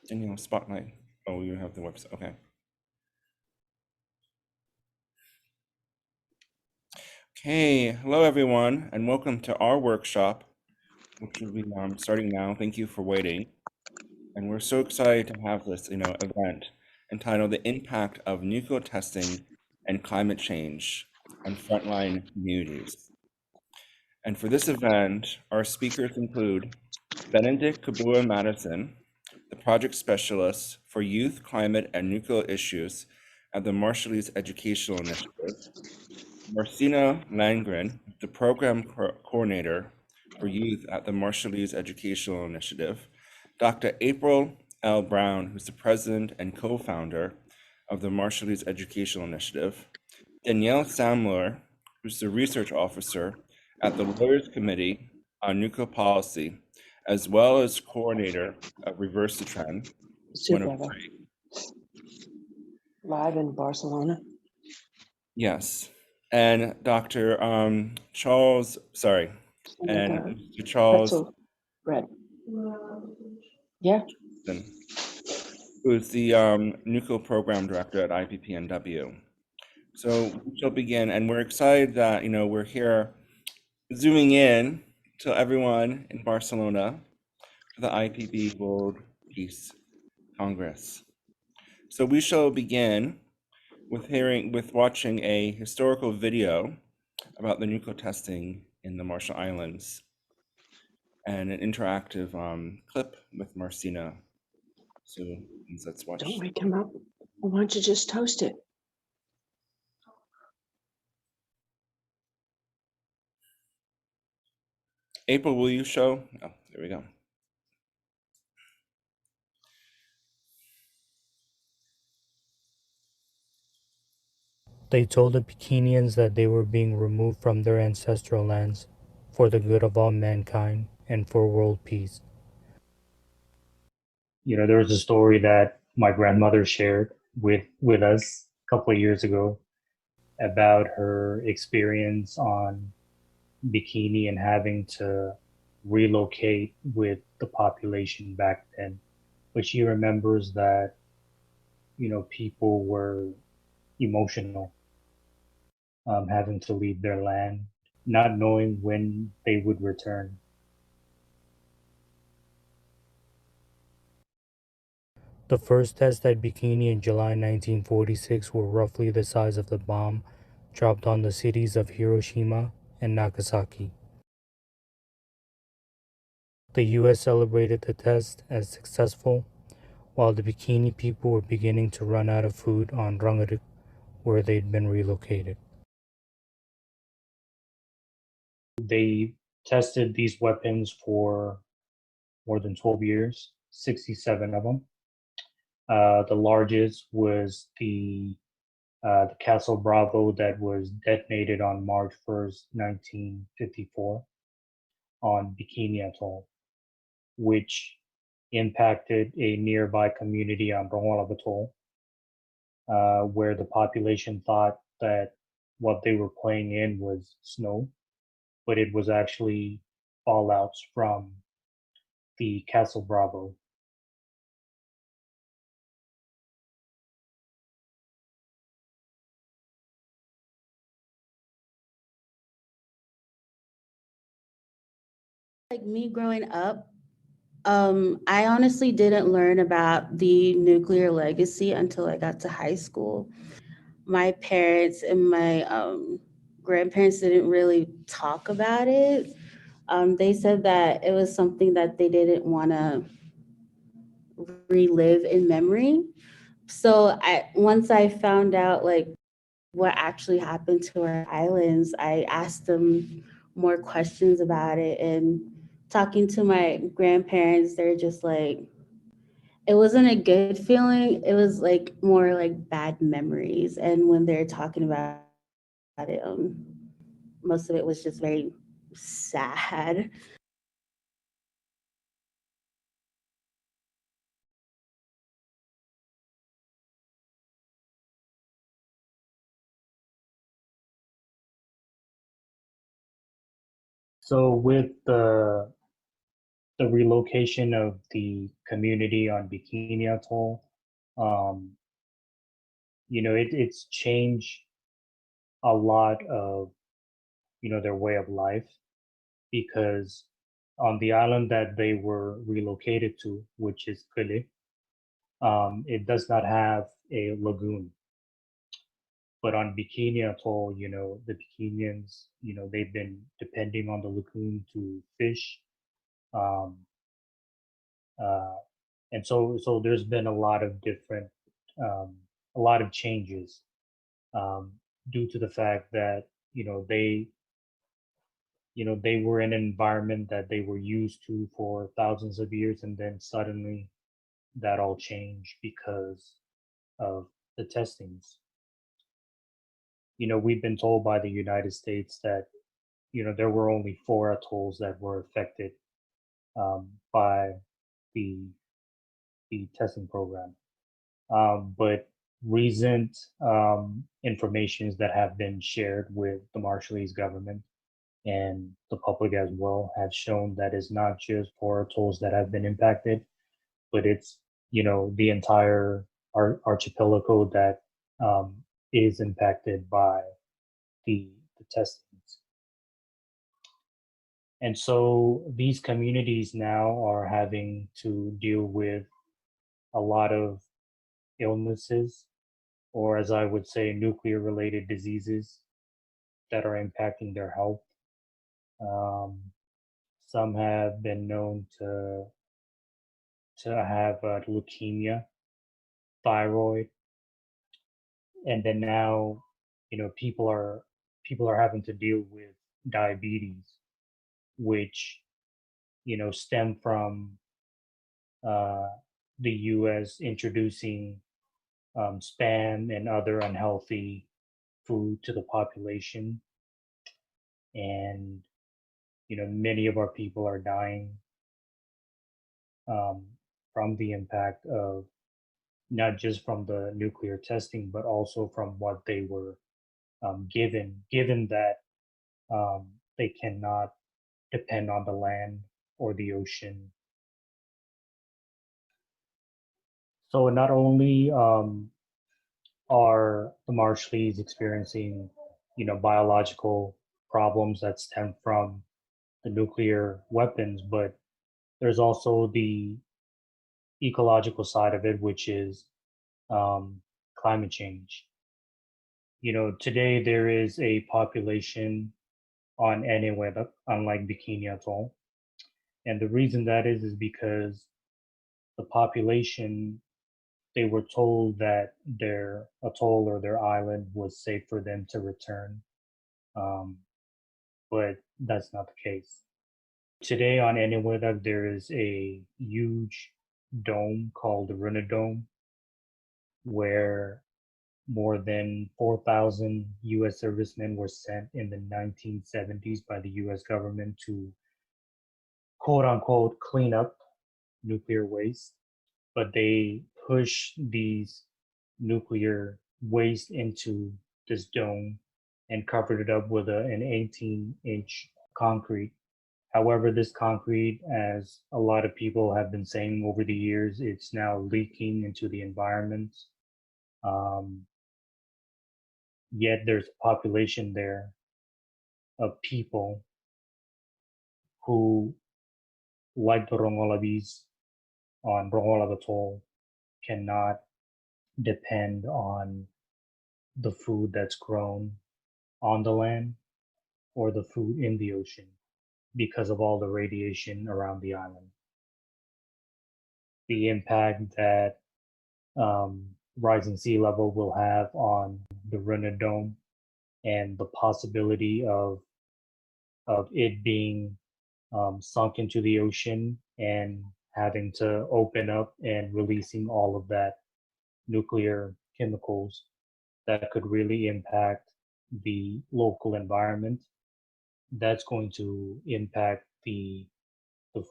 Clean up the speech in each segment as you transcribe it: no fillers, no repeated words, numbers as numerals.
Danielle, spotlight. Oh, you have the website. Okay. Okay, hello everyone, and welcome to our workshop, which will be starting now. Thank you for waiting. And we're so excited to have this, event entitled "The Impact of Nuclear Testing and Climate Change on Frontline Communities." And for this event, our speakers include Benedict Kabua-Madison, the project specialist for youth, climate, and nuclear issues at the Marshallese Educational Initiative; Marcina Langren, the program coordinator for youth at the Marshallese Educational Initiative; Dr. April L. Brown, who's the president and co-founder of the Marshallese Educational Initiative; Danielle Samler, who's the research officer at the Lawyers Committee on Nuclear Policy, as well as coordinator of Reverse the Trend, one of Super. Live in Barcelona. yes, and Dr. Charles, sorry, and Mr. Charles Pretzel bread. Yeah. who's the nuclear program director at IPPNW. So we shall begin, and we're excited that we're here zooming in to everyone in Barcelona for the IPB World Peace Congress. So we shall begin with watching a historical video about the nuclear testing in the Marshall Islands and an interactive clip with Marcina. So let's watch. Don't wake him up. Why don't you just toast it? April, will you show? Oh, there we go. They told the Bikinians that they were being removed from their ancestral lands for the good of all mankind and for world peace. There was a story that my grandmother shared with us a couple of years ago about her experience on Bikini and having to relocate with the population back then. But she remembers that, people were emotional, having to leave their land, not knowing when they would return. The first tests at Bikini in July 1946 were roughly the size of the bomb dropped on the cities of Hiroshima and Nagasaki. The US celebrated the test as successful, while the Bikini people were beginning to run out of food on Runit, where they'd been relocated. They tested these weapons for more than 12 years, 67 of them. The largest was the Castle Bravo that was detonated on March 1st, 1954 on Bikini Atoll, which impacted a nearby community on Mural Atoll, where the population thought that what they were playing in was snow, but it was actually fallouts from the Castle Bravo. Like me growing up, I honestly didn't learn about the nuclear legacy until I got to high school. My parents and my grandparents didn't really talk about it. They said that it was something that they didn't want to relive in memory. So once I found out like what actually happened to our islands, I asked them more questions about it. And talking to my grandparents, they're just like, it wasn't a good feeling. It was like more like bad memories. And when they're talking about it, most of it was just very sad. So with the the relocation of the community on Bikini Atoll, um, it's changed a lot of their way of life, because on the island that they were relocated to, which is Kule, it does not have a lagoon. But on Bikini Atoll, the Bikinians, they've been depending on the lagoon to fish. Um, uh, and so there's been a lot of different, um, a lot of changes, um, due to the fact that, they were in an environment that they were used to for thousands of years, and then suddenly that all changed because of the testings. We've been told by the United States that there were only 4 atolls that were affected, by the testing program. But recent informations that have been shared with the Marshallese government and the public as well have shown that it's not just 4 atolls that have been impacted, but it's the entire archipelago that is impacted by the testings. And so these communities now are having to deal with a lot of illnesses, or as I would say, nuclear related diseases that are impacting their health. Um, some have been known to have leukemia, thyroid, and then now, people are having to deal with diabetes, which stem from uh, the U.S. introducing spam and other unhealthy food to the population, and many of our people are dying, um, from the impact of not just from the nuclear testing, but also from what they were given that they cannot depend on the land or the ocean. So not only are the Marshallese experiencing, biological problems that stem from the nuclear weapons, but there's also the ecological side of it, which is climate change. Today there is a population on Enewetak, unlike Bikini Atoll. And the reason that is because the population, they were told that their atoll or their island was safe for them to return. Um, but that's not the case. Today on Enewetak, there is a huge dome called the Runit Dome, where more than 4,000 US servicemen were sent in the 1970s by the US government to quote unquote clean up nuclear waste, but they push these nuclear waste into this dome and covered it up with an 18-inch concrete. However, this concrete, as a lot of people have been saying over the years, it's now leaking into the environment. Um, Yet there's a population there of people who, like the Rongolabis on Rongolab Atoll, cannot depend on the food that's grown on the land or the food in the ocean because of all the radiation around the island. The impact that rising sea level will have on the Runit Dome, and the possibility of it being sunk into the ocean and having to open up and releasing all of that nuclear chemicals that could really impact the local environment. That's going to impact the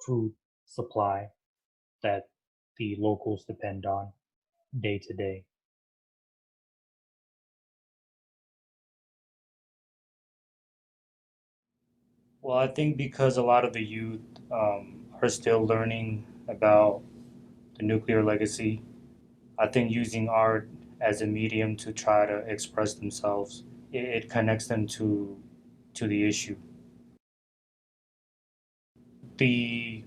food supply that the locals depend on day to day. Well, I think because a lot of the youth are still learning about the nuclear legacy. I think using art as a medium to try to express themselves, it connects them to the issue. The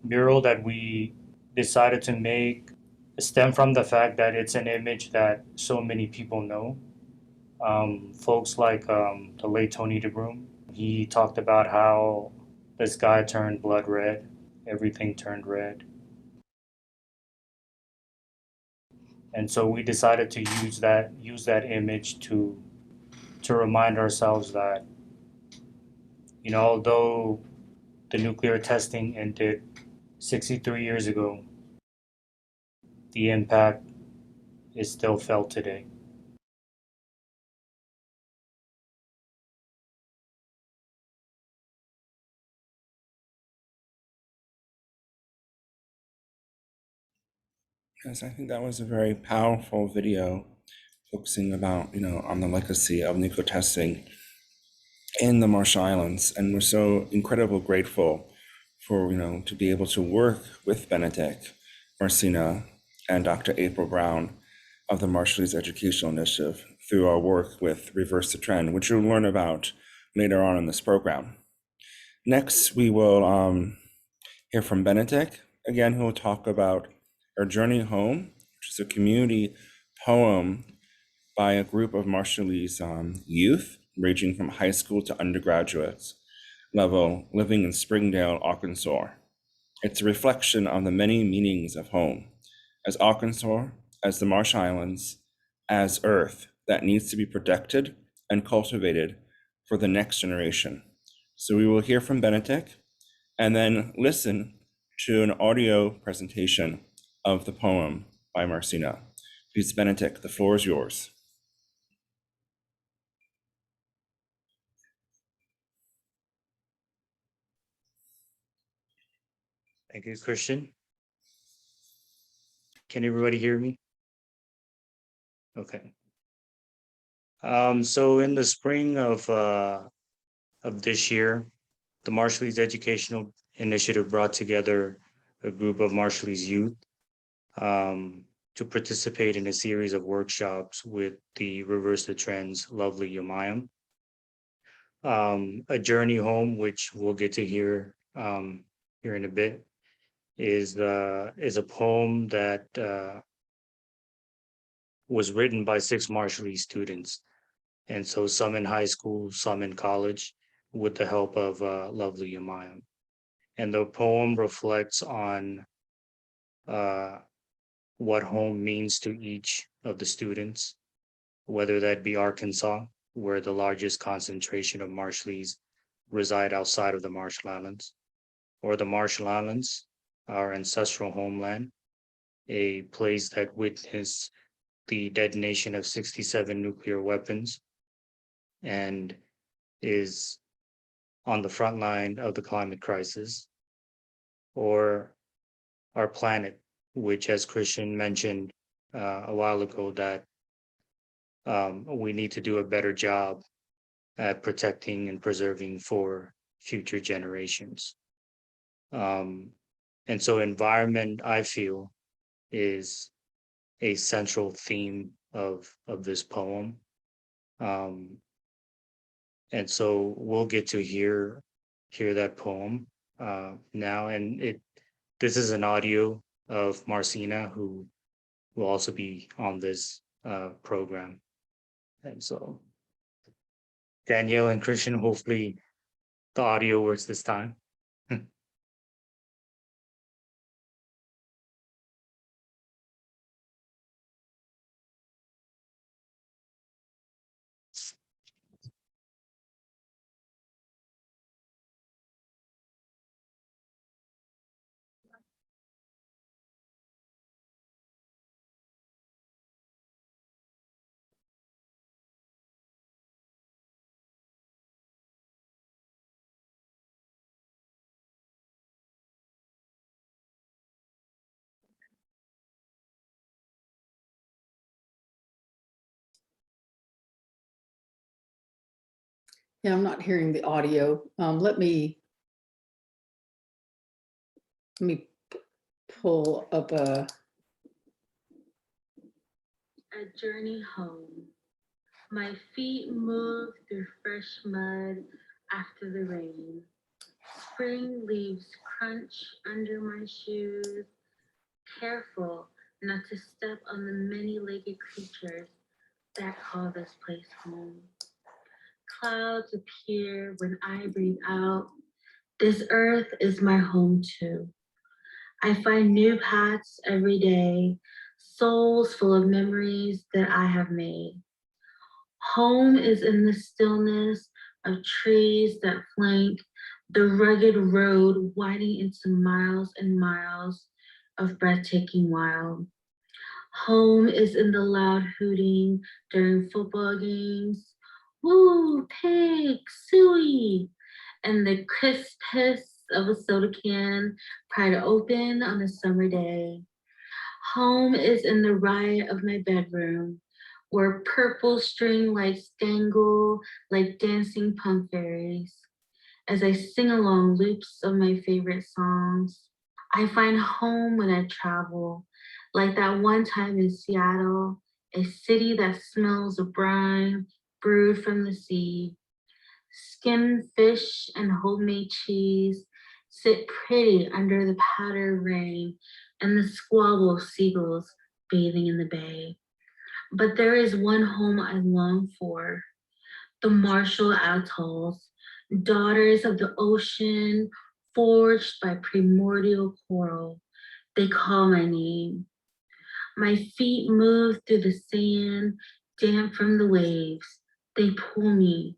mural that we decided to make stem from the fact that it's an image that so many people know. Folks like the late Tony DeBroom, he talked about how the sky turned blood red, everything turned red. And so we decided to use that image to remind ourselves that, although the nuclear testing ended 63 years ago, the impact is still felt today. Yes, I think that was a very powerful video focusing about, on the legacy of nuclear testing in the Marshall Islands. And we're so incredibly grateful for, to be able to work with Benedict, Marcina, and Dr. April Brown of the Marshallese Educational Initiative through our work with Reverse the Trend, which you'll learn about later on in this program. Next, we will hear from Benedict, again, who will talk about Our Journey Home, which is a community poem by a group of Marshallese youth, ranging from high school to undergraduates level, living in Springdale, Arkansas. It's a reflection on the many meanings of home, as Arkansas, as the Marsh Islands, as Earth that needs to be protected and cultivated for the next generation. So we will hear from Benedict and then listen to an audio presentation of the poem by Marcina. Please, Benedict, the floor is yours. Thank you, Christian. Can everybody hear me? Okay. So in the spring of this year, the Marshallese Educational Initiative brought together a group of Marshallese youth to participate in a series of workshops with the Reverse the Trends lovely Yamayam. A Journey Home, which we'll get to hear here in a bit, is a poem that was written by 6 Marshallese students. And so some in high school, some in college, with the help of lovely Yamayam. And the poem reflects on what home means to each of the students, whether that be Arkansas, where the largest concentration of Marshallese reside outside of the Marshall Islands, or the Marshall Islands, our ancestral homeland, a place that witnessed the detonation of 67 nuclear weapons and is on the front line of the climate crisis, or our planet, which, as Christian mentioned a while ago, that we need to do a better job at protecting and preserving for future generations. And so environment, I feel, is a central theme of this poem. And so we'll get to hear that poem now. And this is an audio of Marcina, who will also be on this program. And so Danielle and Christian, hopefully the audio works this time. Yeah, I'm not hearing the audio. Let me me pull up a journey home. My feet move through fresh mud after the rain. Spring leaves crunch under my shoes. Careful not to step on the many-legged creatures that call this place home. Clouds appear when I breathe out. This earth is my home too. I find new paths every day, souls full of memories that I have made. Home is in the stillness of trees that flank the rugged road winding into miles and miles of breathtaking wild. Home is in the loud hooting during football games. Woo, pig, suey, and the crisp hiss of a soda can pried open on a summer day. Home is in the riot of my bedroom, where purple string lights dangle like dancing punk fairies. As I sing along loops of my favorite songs, I find home when I travel, like that one time in Seattle, a city that smells of brine brewed from the sea. Skimmed fish and homemade cheese sit pretty under the patter of rain and the squabble of seagulls bathing in the bay. But there is one home I long for, the Marshall Atolls, daughters of the ocean, forged by primordial coral. They call my name. My feet move through the sand, damp from the waves. They pull me.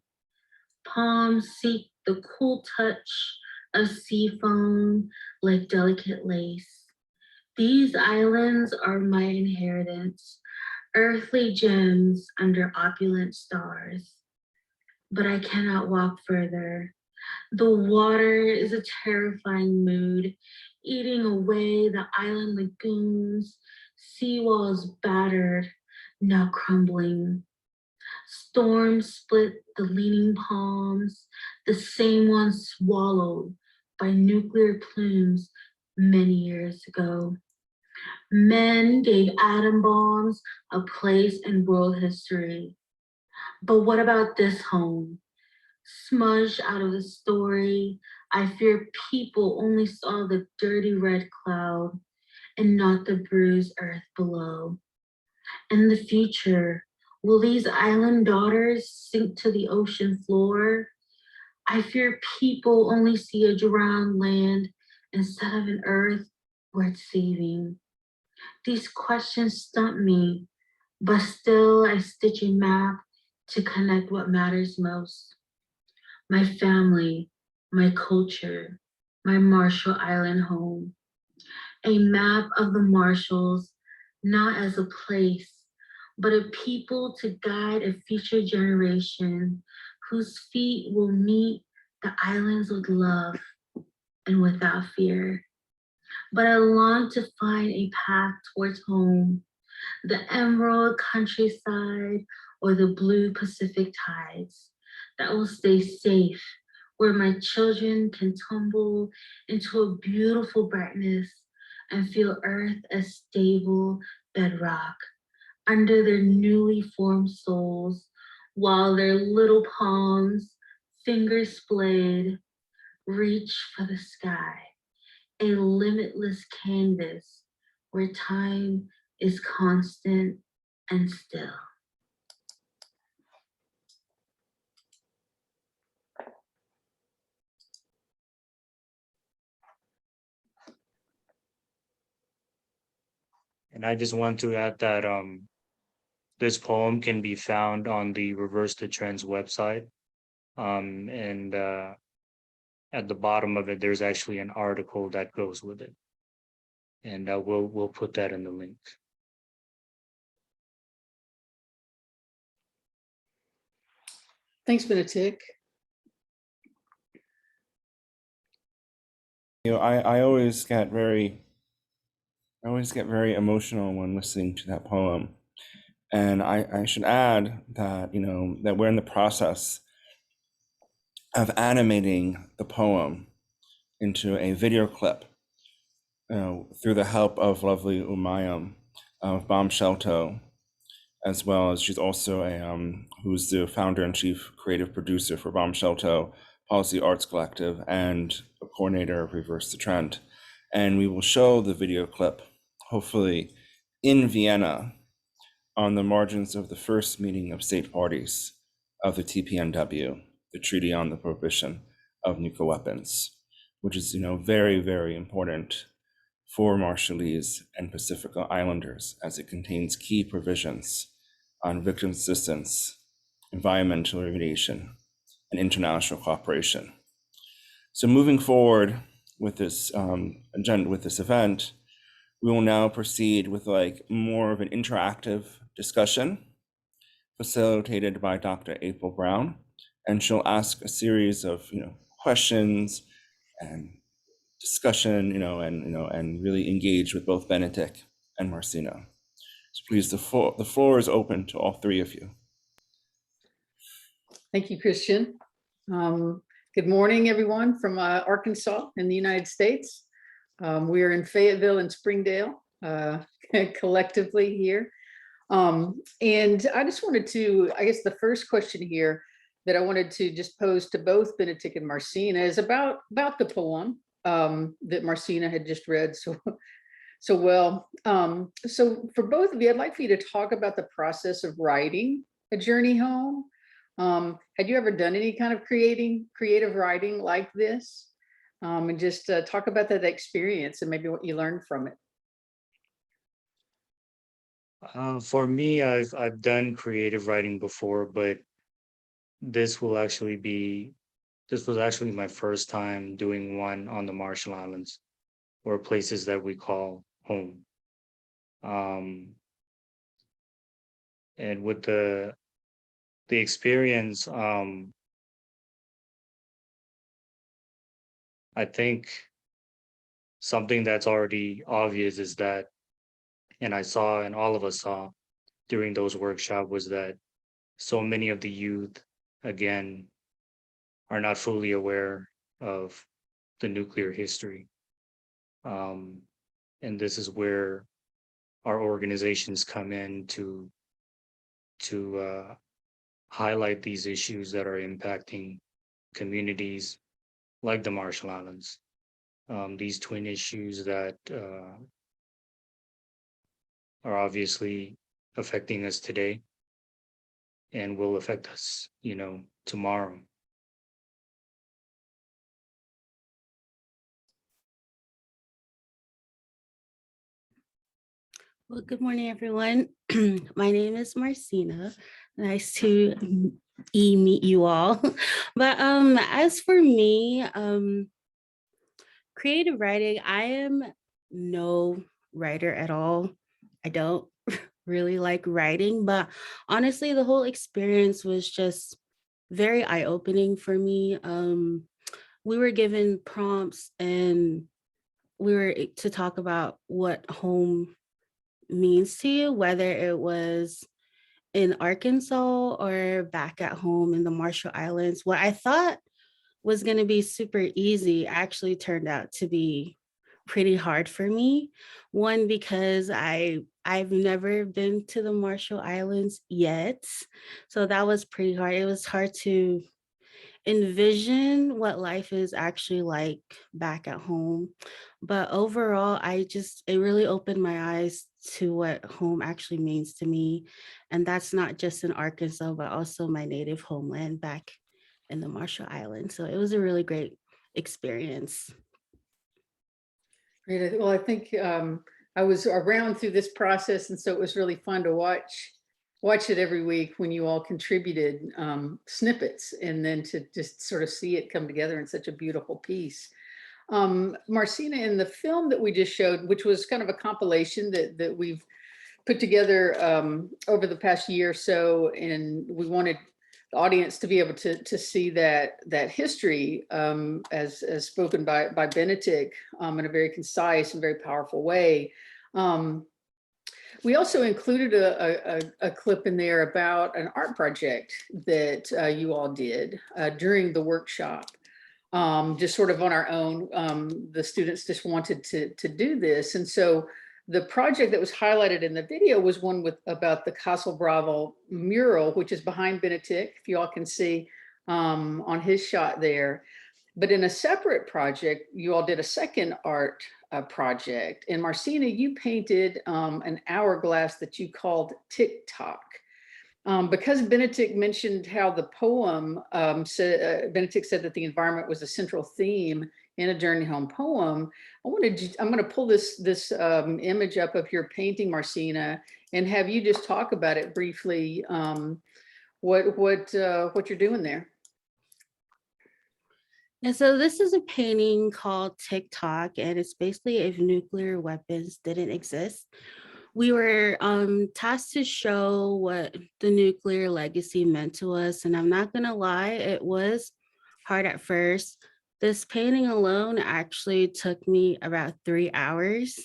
Palms seek the cool touch of sea foam like delicate lace. These islands are my inheritance, earthly gems under opulent stars. But I cannot walk further. The water is a terrifying mood, eating away the island lagoons, seawalls battered, now crumbling. Storms split the leaning palms, the same ones swallowed by nuclear plumes many years ago. Men gave atom bombs a place in world history. But what about this home? Smudged out of the story, I fear people only saw the dirty red cloud and not the bruised earth below. In the future, will these island daughters sink to the ocean floor? I fear people only see a drowned land instead of an earth worth saving. These questions stump me, but still I stitch a map to connect what matters most. My family, my culture, my Marshall Island home. A map of the Marshalls, not as a place, but a people to guide a future generation whose feet will meet the islands with love and without fear. But I long to find a path towards home, the emerald countryside or the blue Pacific tides that will stay safe, where my children can tumble into a beautiful brightness and feel earth as stable bedrock under their newly formed souls, while their little palms, fingers splayed, reach for the sky, a limitless canvas where time is constant and still. And I just want to add that this poem can be found on the Reverse the Trends website. And at the bottom of it, there's actually an article that goes with it. And we'll put that in the link. Thanks, Tik. You know, I always get very emotional when listening to that poem. And I should add that, you know, that we're in the process of animating the poem into a video clip through the help of lovely Umayam of Bomb Shelto, as well as she's also who's the founder and chief creative producer for Bomb Shelto Policy Arts Collective and a coordinator of Reverse the Trend. And we will show the video clip, hopefully in Vienna, on the margins of the first meeting of state parties of the TPNW, the Treaty on the Prohibition of Nuclear Weapons, which is, very, very important for Marshallese and Pacific Islanders, as it contains key provisions on victim assistance, environmental remediation, and international cooperation. So moving forward with this agenda, with this event, we will now proceed with more of an interactive discussion facilitated by Dr. April Brown, and she'll ask a series of questions and discussion, and really engage with both Benedict and Marcina. So please, the floor is open to all three of you. Thank you, Christian. Good morning, everyone from Arkansas in the United States. We are in Fayetteville and Springdale collectively here. And I just wanted to, I guess the first question here that I wanted to just pose to both Benedict and Marcina is about the poem that Marcina had just read so well. So for both of you, I'd like for you to talk about the process of writing A Journey Home. Had you ever done any kind of creative writing like this? And just talk about that experience and maybe what you learned from it. For me, I've done creative writing before, but this was actually my first time doing one on the Marshall Islands, or places that we call home. And with the experience, I think something that's already obvious is that, and I saw, and all of us saw during those workshops, was that so many of the youth, again, are not fully aware of the nuclear history. And this is where our organizations come in to highlight these issues that are impacting communities like the Marshall Islands. These twin issues that are obviously affecting us today and will affect us, tomorrow. Well, good morning, everyone. My name is Marcina. Nice to meet you all. But as for me, creative writing, I am no writer at all. I don't really like writing, but honestly, the whole experience was just very eye-opening for me. We were given prompts and we were to talk about what home means to you, whether it was in Arkansas or back at home in the Marshall Islands. What I thought was going to be super easy actually turned out to be pretty hard for me. One, because I've never been to the Marshall Islands yet, so that was pretty hard. It was hard to envision what life is actually like back at home. But overall, it really opened my eyes to what home actually means to me. And that's not just in Arkansas, but also my native homeland back in the Marshall Islands. So it was a really great experience. Great. Well, I think I was around through this process, and so it was really fun to watch it every week when you all contributed snippets, and then to just sort of see it come together in such a beautiful piece. Marcina, in the film that we just showed, which was kind of a compilation that we've put together over the past year or so, and we wanted the audience to be able to see that history as spoken by Benedict in a very concise and very powerful way. We also included a clip in there about an art project that you all did during the workshop. just sort of on our own. The students just wanted to do this. And so the project that was highlighted in the video was one about the Castle Bravo mural, which is behind Benetik, if you all can see on his shot there. But in a separate project, you all did a second art project. And Marcina, you painted an hourglass that you called Tik Tok. Because Benetik mentioned how the poem, Benetik said that the environment was a central theme in a Journey Home poem. I'm going to pull this image up of your painting, Marcina, and have you just talk about it briefly. What you're doing there? And so this is a painting called Tik Tok, and it's basically if nuclear weapons didn't exist. We were tasked to show what the nuclear legacy meant to us. And I'm not gonna lie, it was hard at first. This painting alone actually took me about 3 hours.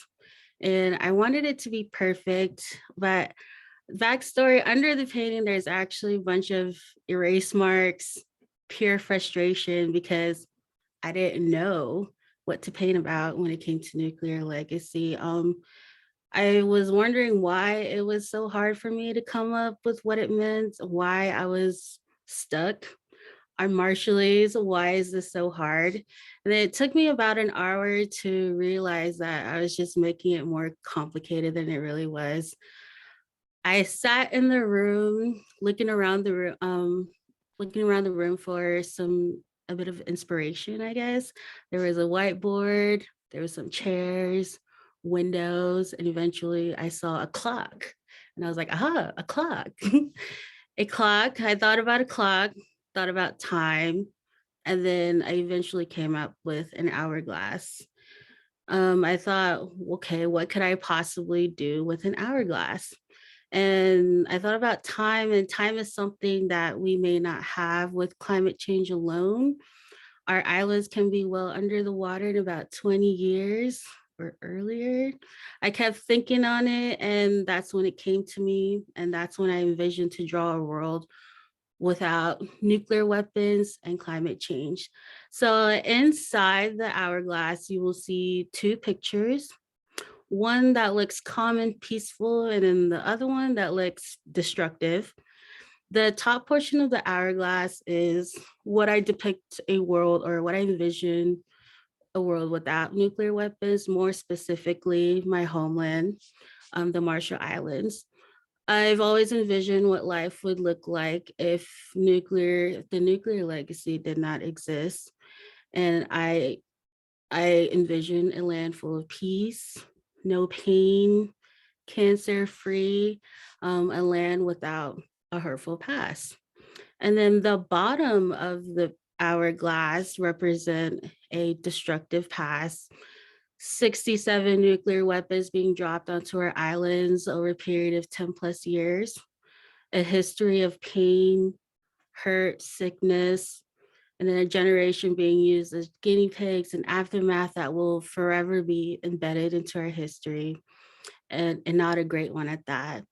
And I wanted it to be perfect, but backstory, under the painting, there's actually a bunch of erase marks, pure frustration, because I didn't know what to paint about when it came to nuclear legacy. I was wondering why it was so hard for me to come up with what it meant, why I was stuck. I'm Marshallese, why is this so hard? And then it took me about an hour to realize that I was just making it more complicated than it really was. I sat in the room, looking around the room for a bit of inspiration, I guess. There was a whiteboard, there was some chairs, windows, and eventually I saw a clock. And I was like, aha, a clock. A clock. I thought about a clock, thought about time, and then I eventually came up with an hourglass. I thought, okay, what could I possibly do with an hourglass? And I thought about time, and time is something that we may not have with climate change alone. Our islands can be well under the water in about 20 years or earlier. I kept thinking on it, and that's when it came to me. And that's when I envisioned to draw a world without nuclear weapons and climate change. So inside the hourglass, you will see 2 pictures. One that looks calm and peaceful, and then the other one that looks destructive. The top portion of the hourglass is what I depict a world, or what I envision a world without nuclear weapons, more specifically my homeland, the Marshall Islands. I've always envisioned what life would look like if the nuclear legacy did not exist. And I envision a land full of peace, no pain, cancer-free, a land without a hurtful past. And then the bottom of the hourglass represent a destructive past, 67 nuclear weapons being dropped onto our islands over a period of 10 plus years, a history of pain, hurt, sickness, and then a generation being used as guinea pigs, and aftermath that will forever be embedded into our history, and not a great one at that.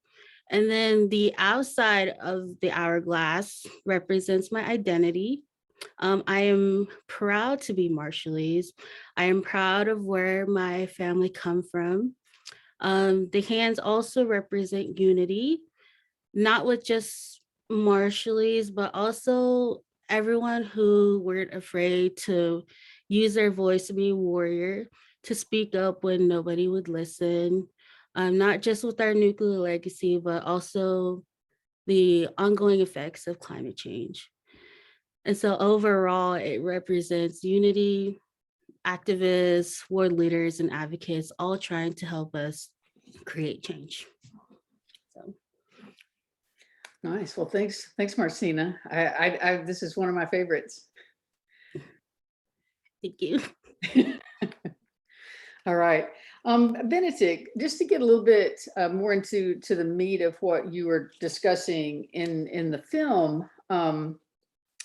And then the outside of the hourglass represents my identity. I am proud to be Marshallese. I am proud of where my family come from. The hands also represent unity, not with just Marshallese, but also everyone who weren't afraid to use their voice to be a warrior, to speak up when nobody would listen, not just with our nuclear legacy, but also the ongoing effects of climate change. And so overall, it represents unity, activists, world leaders, and advocates all trying to help us create change. So. Nice. Well, thanks, Marcina. This is one of my favorites. Thank you. All right. Benetik, just to get a little bit more into the meat of what you were discussing in the film,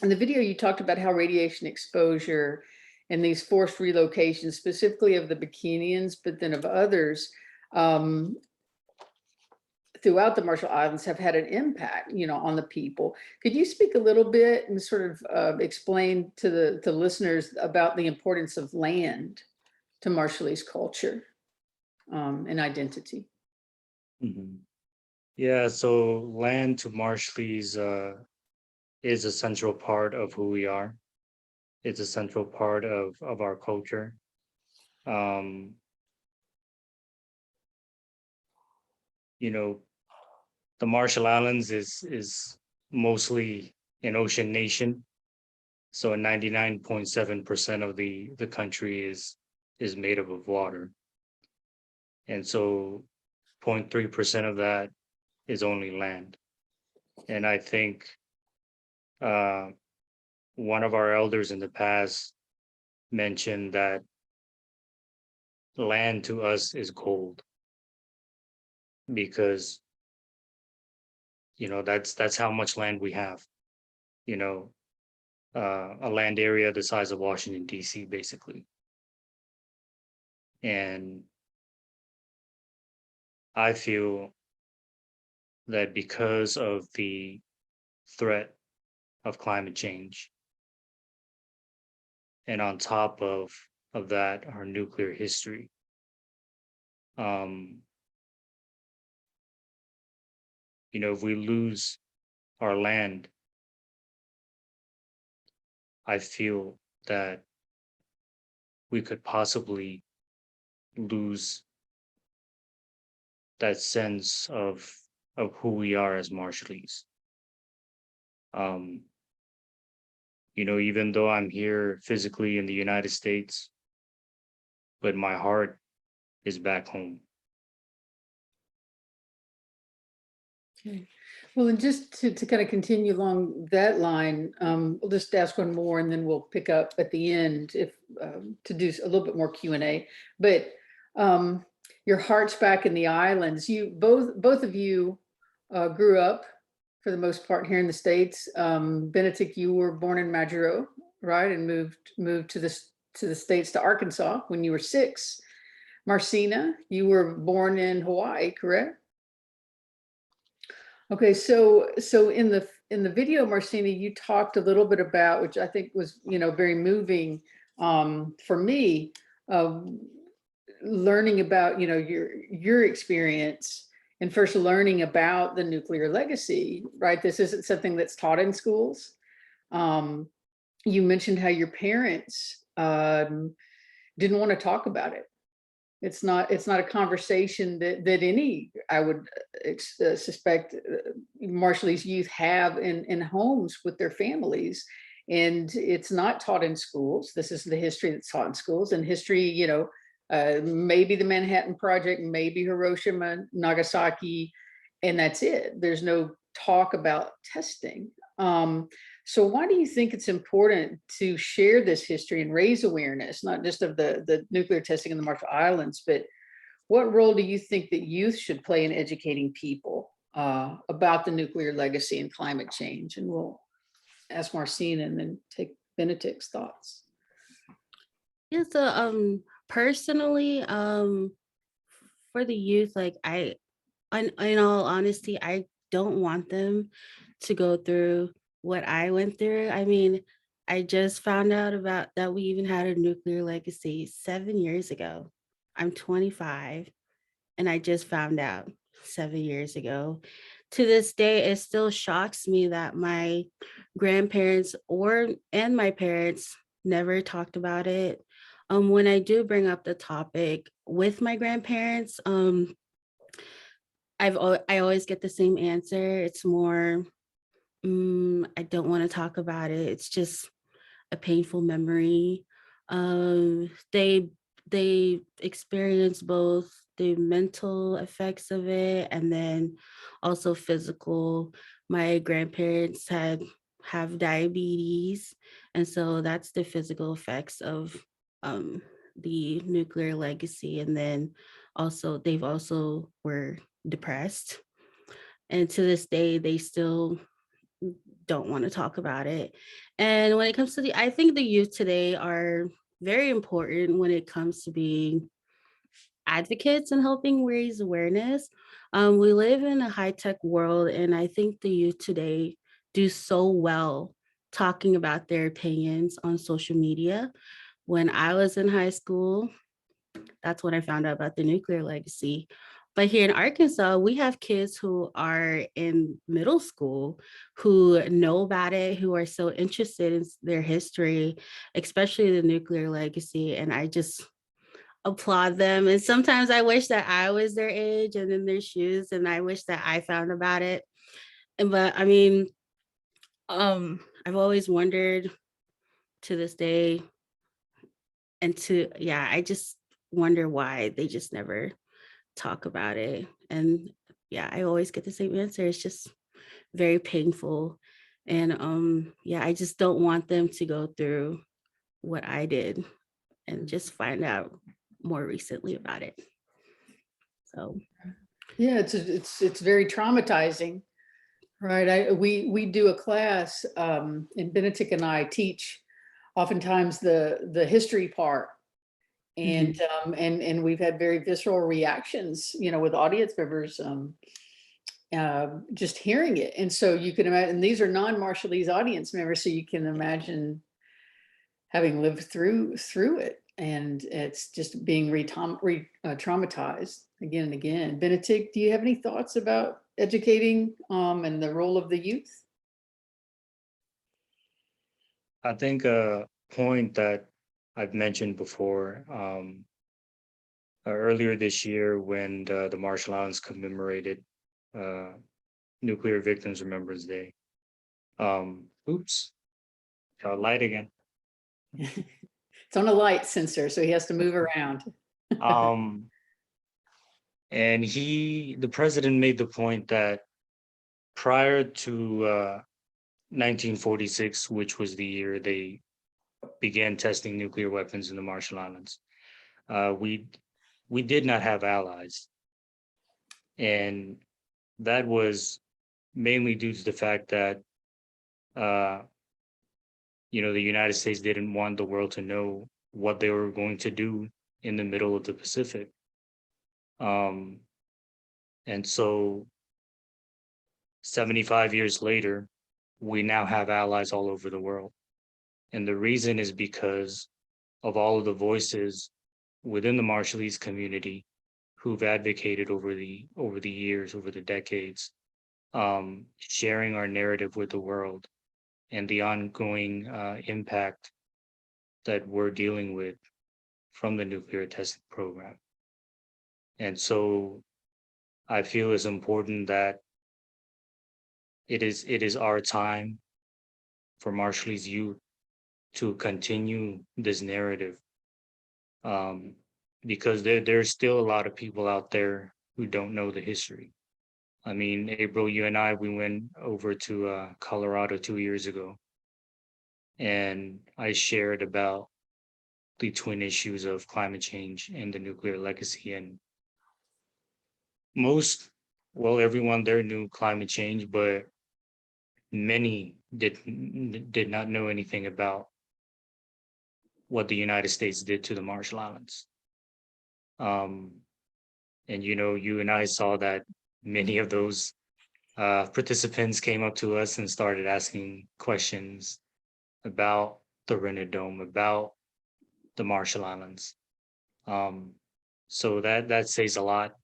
in the video, you talked about how radiation exposure and these forced relocations, specifically of the Bikinians, but then of others, throughout the Marshall Islands have had an impact, on the people. Could you speak a little bit and sort of explain to the listeners about the importance of land to Marshallese culture and identity? Mhm. Yeah, so land to Marshallese is a central part of who we are. It's a central part of our culture. Um, you know, the Marshall Islands is mostly an ocean nation. So 99.7% of the country is made up of water. And so 0.3% of that is only land. And I think uh, one of our elders in the past mentioned that land to us is gold because that's how much land we have. You know, a land area the size of Washington D.C. basically, and I feel that because of the threat of climate change, and on top of that, our nuclear history, um, if we lose our land, I feel that we could possibly lose that sense of who we are as Marshallese. Um, even though I'm here physically in the United States, but my heart is back home. Okay. Well, and just to kind of continue along that line, we'll just ask one more and then we'll pick up at the end if to do a little bit more Q&A. But your heart's back in the islands. You both of you grew up for the most part here in the States. Benedict, you were born in Majuro, right, and moved to the States, to Arkansas when you were 6. Marcina, you were born in Hawaii, correct? Okay, so in the video, Marcina, you talked a little bit about, which I think was very moving for me, learning about your experience and first learning about the nuclear legacy, right? This isn't something that's taught in schools. You mentioned how your parents didn't want to talk about it. It's not a conversation that any, I would suspect, Marshallese youth have in homes with their families. And it's not taught in schools. This is the history that's taught in schools. And history, maybe the Manhattan Project, maybe Hiroshima, Nagasaki, and that's it. There's no talk about testing. So why do you think it's important to share this history and raise awareness, not just of the nuclear testing in the Marshall Islands, but what role do you think that youth should play in educating people about the nuclear legacy and climate change? And we'll ask Marcina and then take Benedict's thoughts. Yeah, so personally, for the youth, like in all honesty, I don't want them to go through what I went through. I mean, I just found out about that we even had a nuclear legacy 7 years ago. I'm 25 and I just found out 7 years ago. To this day, it still shocks me that my grandparents and my parents never talked about it. When I do bring up the topic with my grandparents, I always get the same answer. It's more, I don't want to talk about it. It's just a painful memory. They experience both the mental effects of it and then also physical. My grandparents have diabetes, and so that's the physical effects of the nuclear legacy. And then they've also were depressed, and to this day they still don't want to talk about it. And when it comes to I think the youth today are very important when it comes to being advocates and helping raise awareness. We live in a high-tech world, and I think the youth today do so well talking about their opinions on social media. When I was in high school, that's when I found out about the nuclear legacy. But here in Arkansas, we have kids who are in middle school who know about it, who are so interested in their history, especially the nuclear legacy. And I just applaud them. And sometimes I wish that I was their age and in their shoes, and I wish that I found about it. But I mean, I've always wondered to this day, yeah, I just wonder why they just never talk about it. And yeah, I always get the same answer. It's just very painful. And yeah, I just don't want them to go through what I did and just find out more recently about it. So Yeah, it's very traumatizing, right? We do a class, and Benetik and I teach oftentimes the history part, and we've had very visceral reactions, with audience members, just hearing it. And so you can imagine, these are non-Marshallese audience members, so you can imagine having lived through it, and it's just being traumatized again and again. Benetik, do you have any thoughts about educating and the role of the youth? I think a point that I've mentioned before, earlier this year when the Marshall Islands commemorated Nuclear Victims Remembrance Day. Oops, light again. It's on a light sensor, so he has to move around. And the president made the point that prior to 1946, which was the year they began testing nuclear weapons in the Marshall Islands, we did not have allies. And that was mainly due to the fact that, the United States didn't want the world to know what they were going to do in the middle of the Pacific. And so 75 years later, we now have allies all over the world. And the reason is because of all of the voices within the Marshallese community who've advocated over the years, over the decades, sharing our narrative with the world and the ongoing impact that we're dealing with from the nuclear testing program. And so I feel it's important that it is our time for Marshallese youth to continue this narrative, because there's still a lot of people out there who don't know the history. I mean, April, you and I, we went over to Colorado 2 years ago, and I shared about the twin issues of climate change and the nuclear legacy. And everyone there knew climate change, but many did not know anything about what the United States did to the Marshall Islands. And you and I saw that many of those participants came up to us and started asking questions about the Runit Dome, about the Marshall Islands. So that says a lot.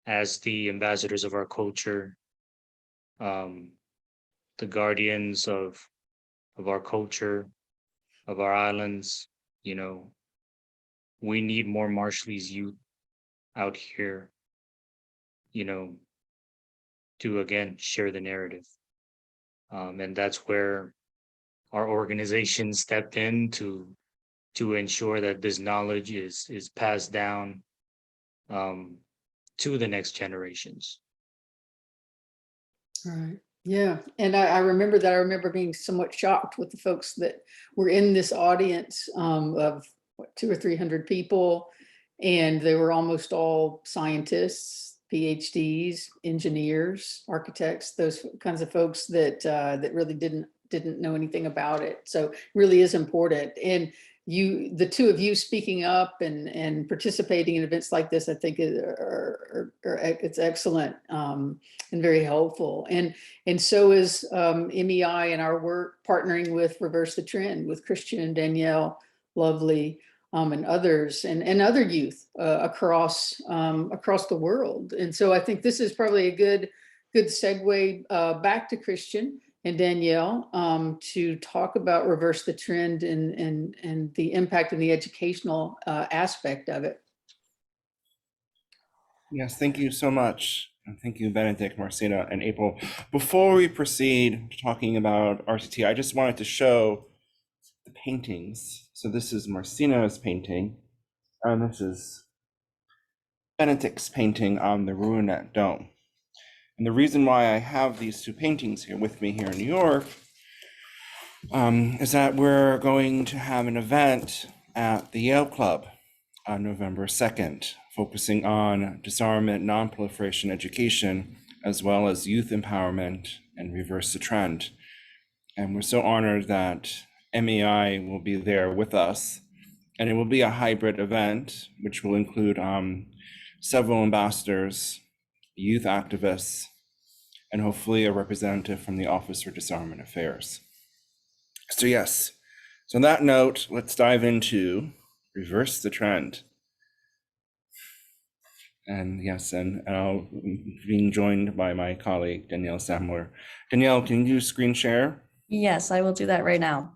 As the ambassadors of our culture, the guardians of our culture, of our islands, we need more Marshallese youth out here, to again share the narrative. And that's where our organization stepped in to ensure that this knowledge is passed down to the next generations. All right. Yeah. And I remember that. I remember being somewhat shocked with the folks that were in this audience of 200 or 300 people. And they were almost all scientists, PhDs, engineers, architects, those kinds of folks that really didn't know anything about it. So it really is important. And the two of you speaking up and participating in events like this, I think it's excellent and very helpful. And so is MEI and our work partnering with Reverse the Trend with Christian and Danielle Lovely and others and other youth across the world. And so I think this is probably a good segue back to Christian and Danielle to talk about Reverse the Trend and the impact and the educational aspect of it. Yes, thank you so much. And thank you, Benedict, Marcina, and April. Before we proceed to talking about RTT, I just wanted to show the paintings. So this is Marcina's painting, and this is Benedict's painting on the Runit Dome. And the reason why I have these two paintings here with me here in New York is that we're going to have an event at the Yale Club on November 2nd, focusing on disarmament, non-proliferation education, as well as youth empowerment and reverse the trend. And we're so honored that MEI will be there with us. And it will be a hybrid event, which will include several ambassadors, youth activists, and hopefully a representative from the Office for Disarmament Affairs. So yes, so on that note, let's dive into Reverse the Trend. And yes, and I'll being joined by my colleague, Danielle Samler. Danielle, can you screen share? Yes, I will do that right now.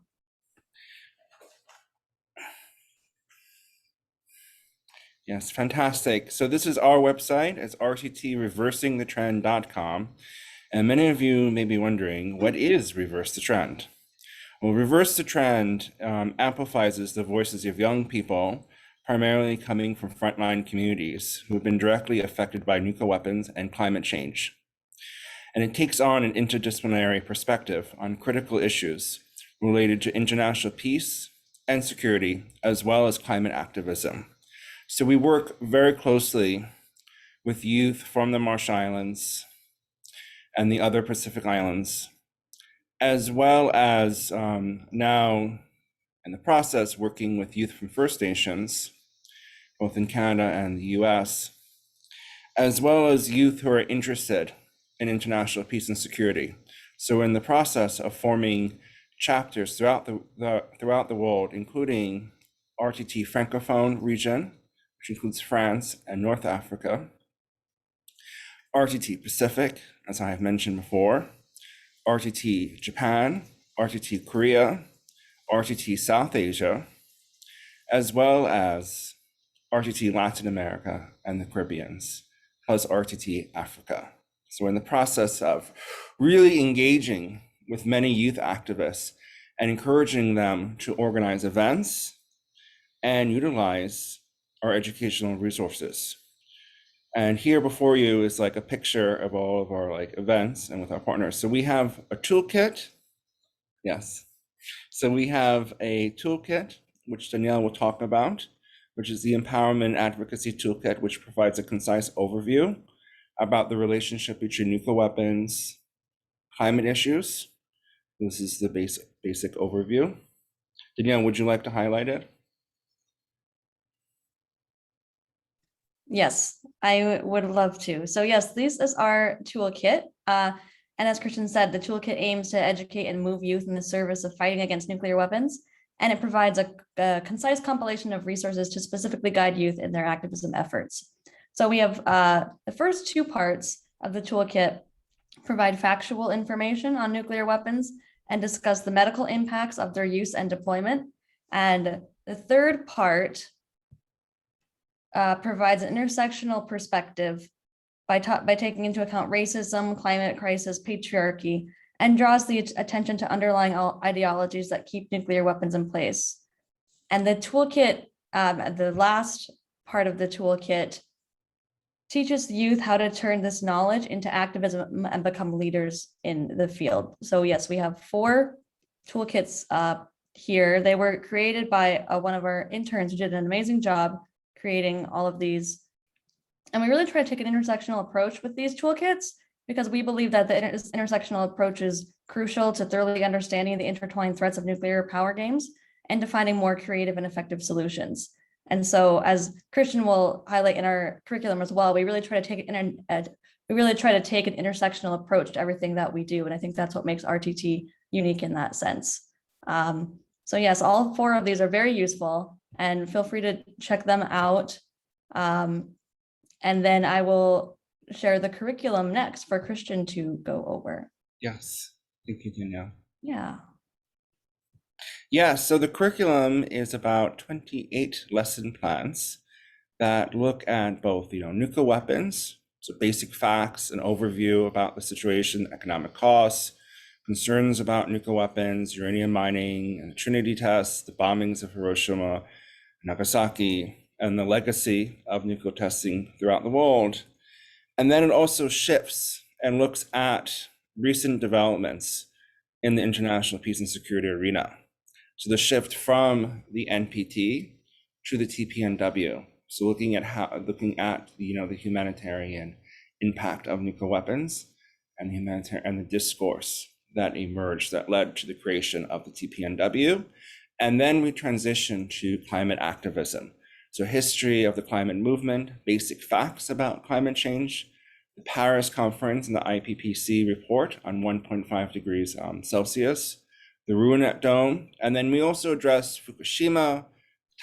Yes, fantastic. So this is our website. It's rttreversingthetrend.com. And many of you may be wondering, what is Reverse the Trend? Well, Reverse the Trend amplifies the voices of young people, primarily coming from frontline communities who have been directly affected by nuclear weapons and climate change. And it takes on an interdisciplinary perspective on critical issues related to international peace and security, as well as climate activism. So we work very closely with youth from the Marsh Islands and the other Pacific Islands, as well as now in the process working with youth from First Nations, both in Canada and the US, as well as youth who are interested in international peace and security. So we're in the process of forming chapters throughout the world, including RTT Francophone region, which includes France and North Africa, RTT Pacific, as I have mentioned before, RTT Japan, RTT Korea, RTT South Asia, as well as RTT Latin America and the Caribbeans, plus RTT Africa. So we're in the process of really engaging with many youth activists and encouraging them to organize events and utilize our educational resources. And here before you is like a picture of all of our events and with our partners. So we have a toolkit. Yes. So we have a toolkit, which Danielle will talk about, which is the Empowerment Advocacy Toolkit, which provides a concise overview about the relationship between nuclear weapons, climate issues. This is the basic overview. Danielle, would you like to highlight it? Yes, I would love to. So yes, this is our toolkit. And as Christian said, the toolkit aims to educate and move youth in the service of fighting against nuclear weapons. And it provides a concise compilation of resources to specifically guide youth in their activism efforts. So we have the first two parts of the toolkit provide factual information on nuclear weapons and discuss the medical impacts of their use and deployment. And the third part provides an intersectional perspective by taking into account racism, climate crisis, patriarchy, and draws the attention to underlying ideologies that keep nuclear weapons in place. And the toolkit, the last part of the toolkit, teaches youth how to turn this knowledge into activism and become leaders in the field. So yes, we have 4 toolkits here. They were created by one of our interns who did an amazing job creating all of these. And we really try to take an intersectional approach with these toolkits because we believe that the intersectional approach is crucial to thoroughly understanding the intertwined threats of nuclear power games and to finding more creative and effective solutions. And so, as Christian will highlight in our curriculum as well, we really try to take an intersectional approach to everything that we do. And I think that's what makes RTT unique in that sense. So yes, all 4 of these are very useful, and feel free to check them out. And then I will share the curriculum next for Christian to go over. Yes, thank you, Danielle. Yeah. Yeah, so the curriculum is about 28 lesson plans that look at both, nuclear weapons, so basic facts, an overview about the situation, economic costs, concerns about nuclear weapons, uranium mining, and the Trinity tests, the bombings of Hiroshima, Nagasaki, and the legacy of nuclear testing throughout the world. And then it also shifts and looks at recent developments in the international peace and security arena. So the shift from the NPT to the TPNW. So looking at the humanitarian impact of nuclear weapons and the discourse that emerged that led to the creation of the TPNW. And then we transition to climate activism. So history of the climate movement, basic facts about climate change, the Paris conference and the IPCC report on 1.5 degrees Celsius, the Runit dome, and then we also address Fukushima,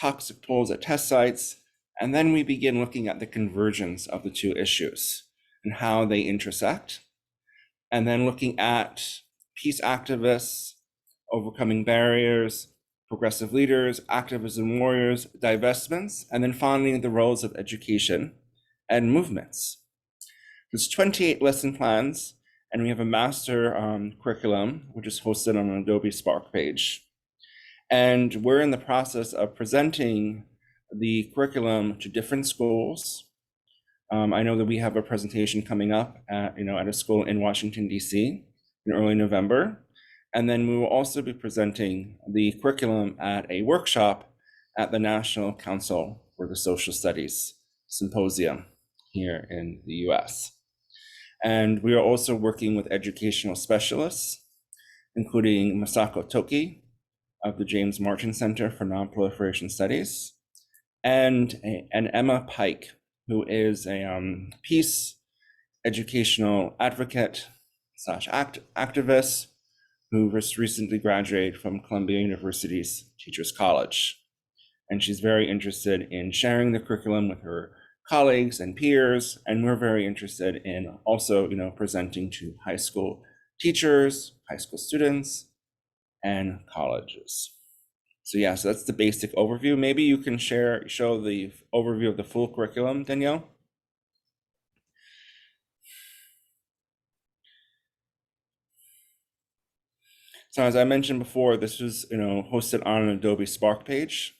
toxic tolls at test sites, and then we begin looking at the convergence of the 2 issues and how they intersect, and then looking at peace activists, overcoming barriers, progressive leaders, activism warriors, divestments, and then finally the roles of education and movements. There's 28 lesson plans, and we have a master curriculum, which is hosted on an Adobe Spark page. And we're in the process of presenting the curriculum to different schools. I know that we have a presentation coming up at a school in Washington, D.C. in early November. And then we will also be presenting the curriculum at a workshop at the National Council for the Social Studies Symposium here in the US. And we are also working with educational specialists, including Masako Toki of the James Martin Center for Nonproliferation Studies, and Emma Pike, who is a peace educational advocate / activist who just recently graduated from Columbia University's Teachers College. And she's very interested in sharing the curriculum with her colleagues and peers, and we're very interested in also, presenting to high school teachers, high school students, and colleges. So yeah, so that's the basic overview. Maybe you can show the overview of the full curriculum, Danielle. So as I mentioned before, this was, hosted on an Adobe Spark page.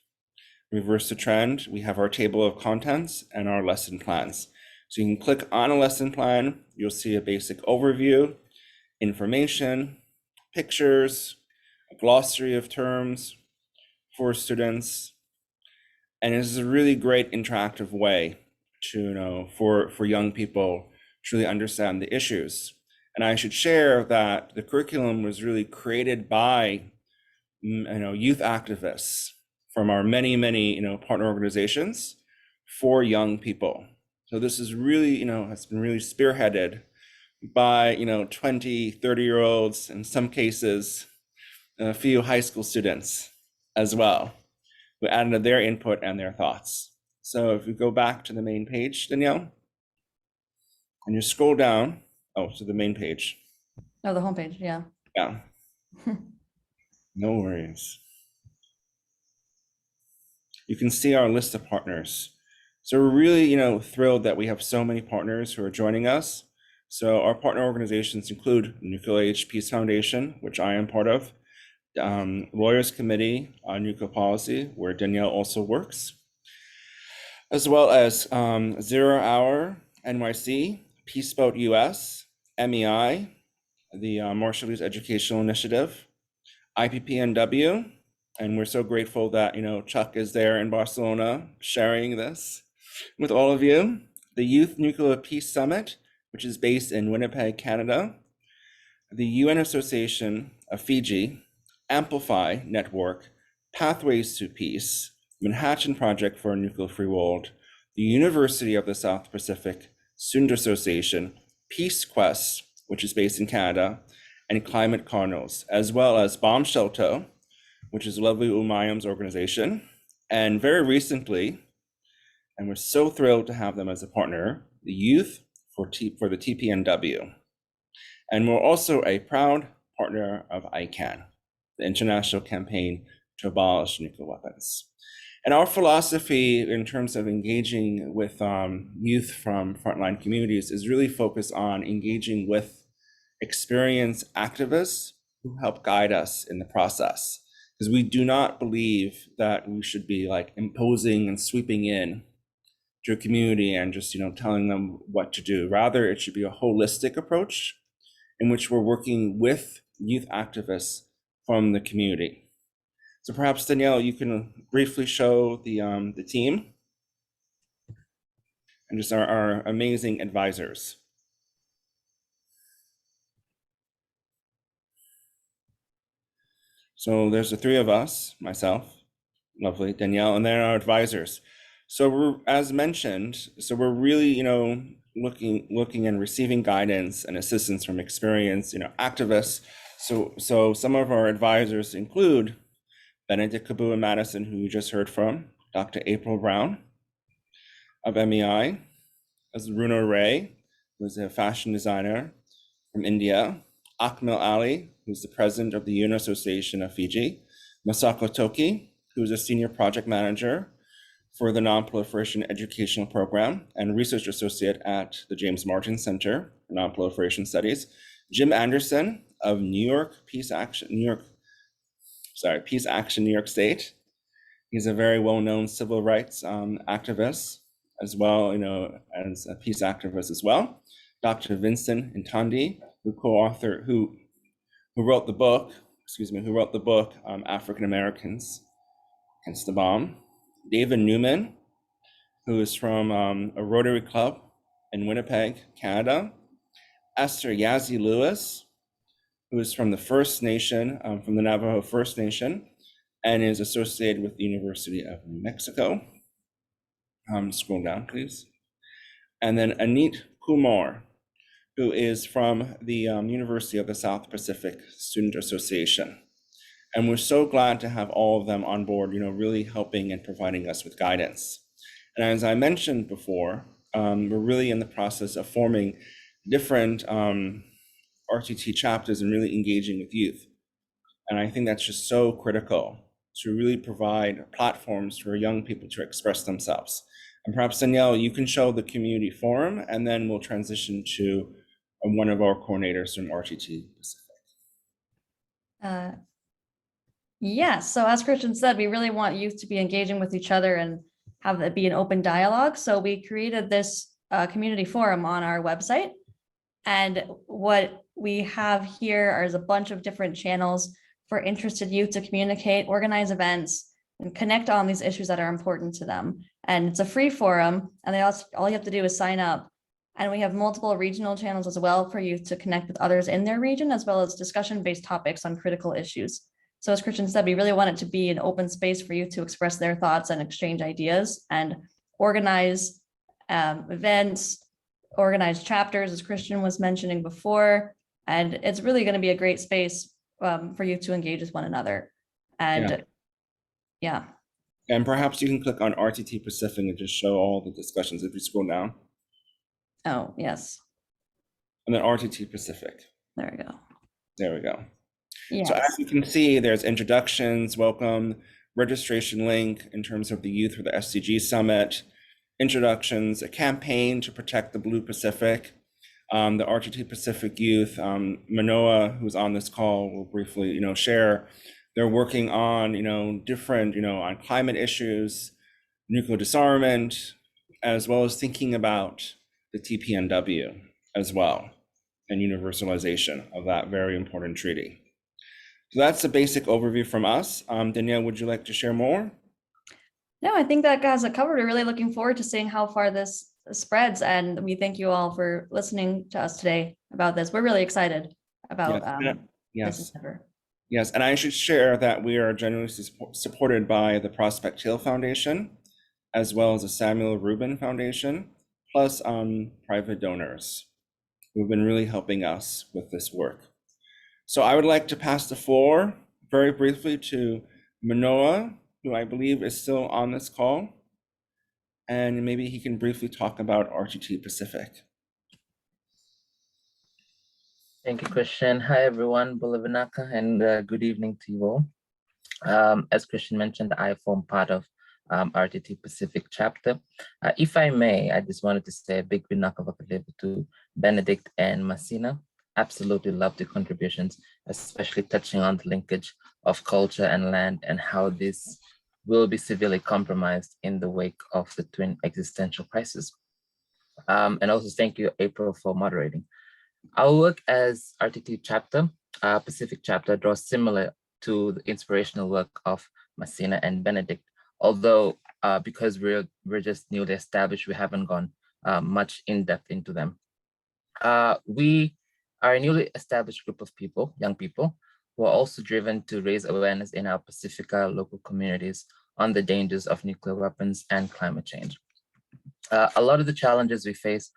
Reverse the trend, we have our table of contents and our lesson plans. So you can click on a lesson plan, you'll see a basic overview, information, pictures, a glossary of terms for students. And this is a really great interactive way to, for young people to really understand the issues. And I should share that the curriculum was really created by, youth activists from our many, partner organizations for young people. So this is really, has been really spearheaded by, 20, 30-year-olds, in some cases, a few high school students as well, who added their input and their thoughts. So if you go back to the main page, Danielle, and you scroll down, to the main page. Oh, the homepage, yeah. Yeah. No worries. You can see our list of partners. So we're really, thrilled that we have so many partners who are joining us. So our partner organizations include Nuclear Age Peace Foundation, which I am part of, Lawyers Committee on Nuclear Policy, where Danielle also works, as well as 0 Hour NYC, Peace Boat US, MEI, the Marshallese Educational Initiative, IPPNW, and we're so grateful that, Chuck is there in Barcelona sharing this with all of you. The Youth Nuclear Peace Summit, which is based in Winnipeg, Canada. The UN Association of Fiji, Amplify Network, Pathways to Peace, Manhattan Project for a Nuclear-Free World, the University of the South Pacific Student Association, Peace Quest, which is based in Canada, and Climate Cardinals, as well as Bomb Shelter, which is Lovely Umayam's organization, and very recently, and we're so thrilled to have them as a partner, the Youth for the TPNW. And we're also a proud partner of ICANN, the International Campaign to Abolish Nuclear Weapons. And our philosophy in terms of engaging with youth from frontline communities is really focused on engaging with experienced activists who help guide us in the process. Because we do not believe that we should be like imposing and sweeping in to a community and just, telling them what to do. Rather, it should be a holistic approach in which we're working with youth activists from the community. So perhaps Danielle, you can briefly show the team and just our amazing advisors. So there's the three of us, myself, lovely, Danielle, and then our advisors. So we're, as mentioned, we're really, looking and receiving guidance and assistance from experienced, activists. So some of our advisors include Benedict Kabua Madison, who you just heard from, Dr. April Brown of MEI, as Runit Ray, who's a fashion designer from India, Akmal Ali, who's the president of the UN Association of Fiji, Masako Toki, who's a senior project manager for the Non-Proliferation Educational Program and research associate at the James Martin Center for Non-Proliferation Studies, Jim Anderson of Peace Action, New York State. He's a very well-known civil rights activist as well, as a peace activist as well. Dr. Vincent Ntandi, who wrote the book, African Americans Against the Bomb. David Newman, who is from a Rotary Club in Winnipeg, Canada. Esther Yazzie Lewis, who is from the First Nation, from the Navajo First Nation, and is associated with the University of New Mexico. Scroll down, please. And then Anit Kumar, who is from the University of the South Pacific Student Association. And we're so glad to have all of them on board, really helping and providing us with guidance. And as I mentioned before, we're really in the process of forming different RTT chapters and really engaging with youth. And I think that's just so critical to really provide platforms for young people to express themselves. And perhaps Danielle, you can show the community forum, and then we'll transition to one of our coordinators from RTT Pacific. Yes, so as Christian said, we really want youth to be engaging with each other and have it be an open dialogue. So we created this community forum on our website. And what we have here is a bunch of different channels for interested youth to communicate, organize events, and connect on these issues that are important to them. And it's a free forum, and all you have to do is sign up. And we have multiple regional channels as well for youth to connect with others in their region, as well as discussion-based topics on critical issues. So as Christian said, we really want it to be an open space for youth to express their thoughts and exchange ideas and organize events, organize chapters, as Christian was mentioning before. And it's really going to be a great space for youth to engage with one another. And yeah. And perhaps you can click on RTT Pacific and just show all the discussions if you scroll down. Oh, yes. And then RTT Pacific. There we go. There we go. Yes. So as you can see, there's introductions, welcome, registration link in terms of the Youth for the SDG Summit, introductions, a campaign to protect the Blue Pacific. The RTT Pacific Youth, Manoa, who's on this call, will briefly, share. They're working on, different, on climate issues, nuclear disarmament, as well as thinking about the TPNW as well, and universalization of that very important treaty. So that's the basic overview from us. Danielle, would you like to share more? No, I think that has it covered. We're really looking forward to seeing how far this spreads, and we thank you all for listening to us today about this. We're really excited about Yes. this endeavor. Yes, and I should share that we are generally supported by the Prospect Hill Foundation, as well as the Samuel Rubin Foundation, plus private donors who've been really helping us with this work. So I would like to pass the floor very briefly to Manoa, who I believe is still on this call, and maybe he can briefly talk about RTT Pacific. Thank you, Christian. Hi, everyone. Bulavanaka, and good evening to you all. As Christian mentioned, I form part of RTT Pacific chapter. If I may, I just wanted to say a big binaka to Benedict and Masina. Absolutely love the contributions, especially touching on the linkage of culture and land and how this will be severely compromised in the wake of the twin existential crisis. And also thank you, April, for moderating. Our work as RTT chapter, Pacific chapter, draws similar to the inspirational work of Masina and Benedict, although because we're just newly established, we haven't gone much in depth into them. We are a newly established group of people, young people, who are also driven to raise awareness in our Pacifica local communities on the dangers of nuclear weapons and climate change. A lot of the challenges we face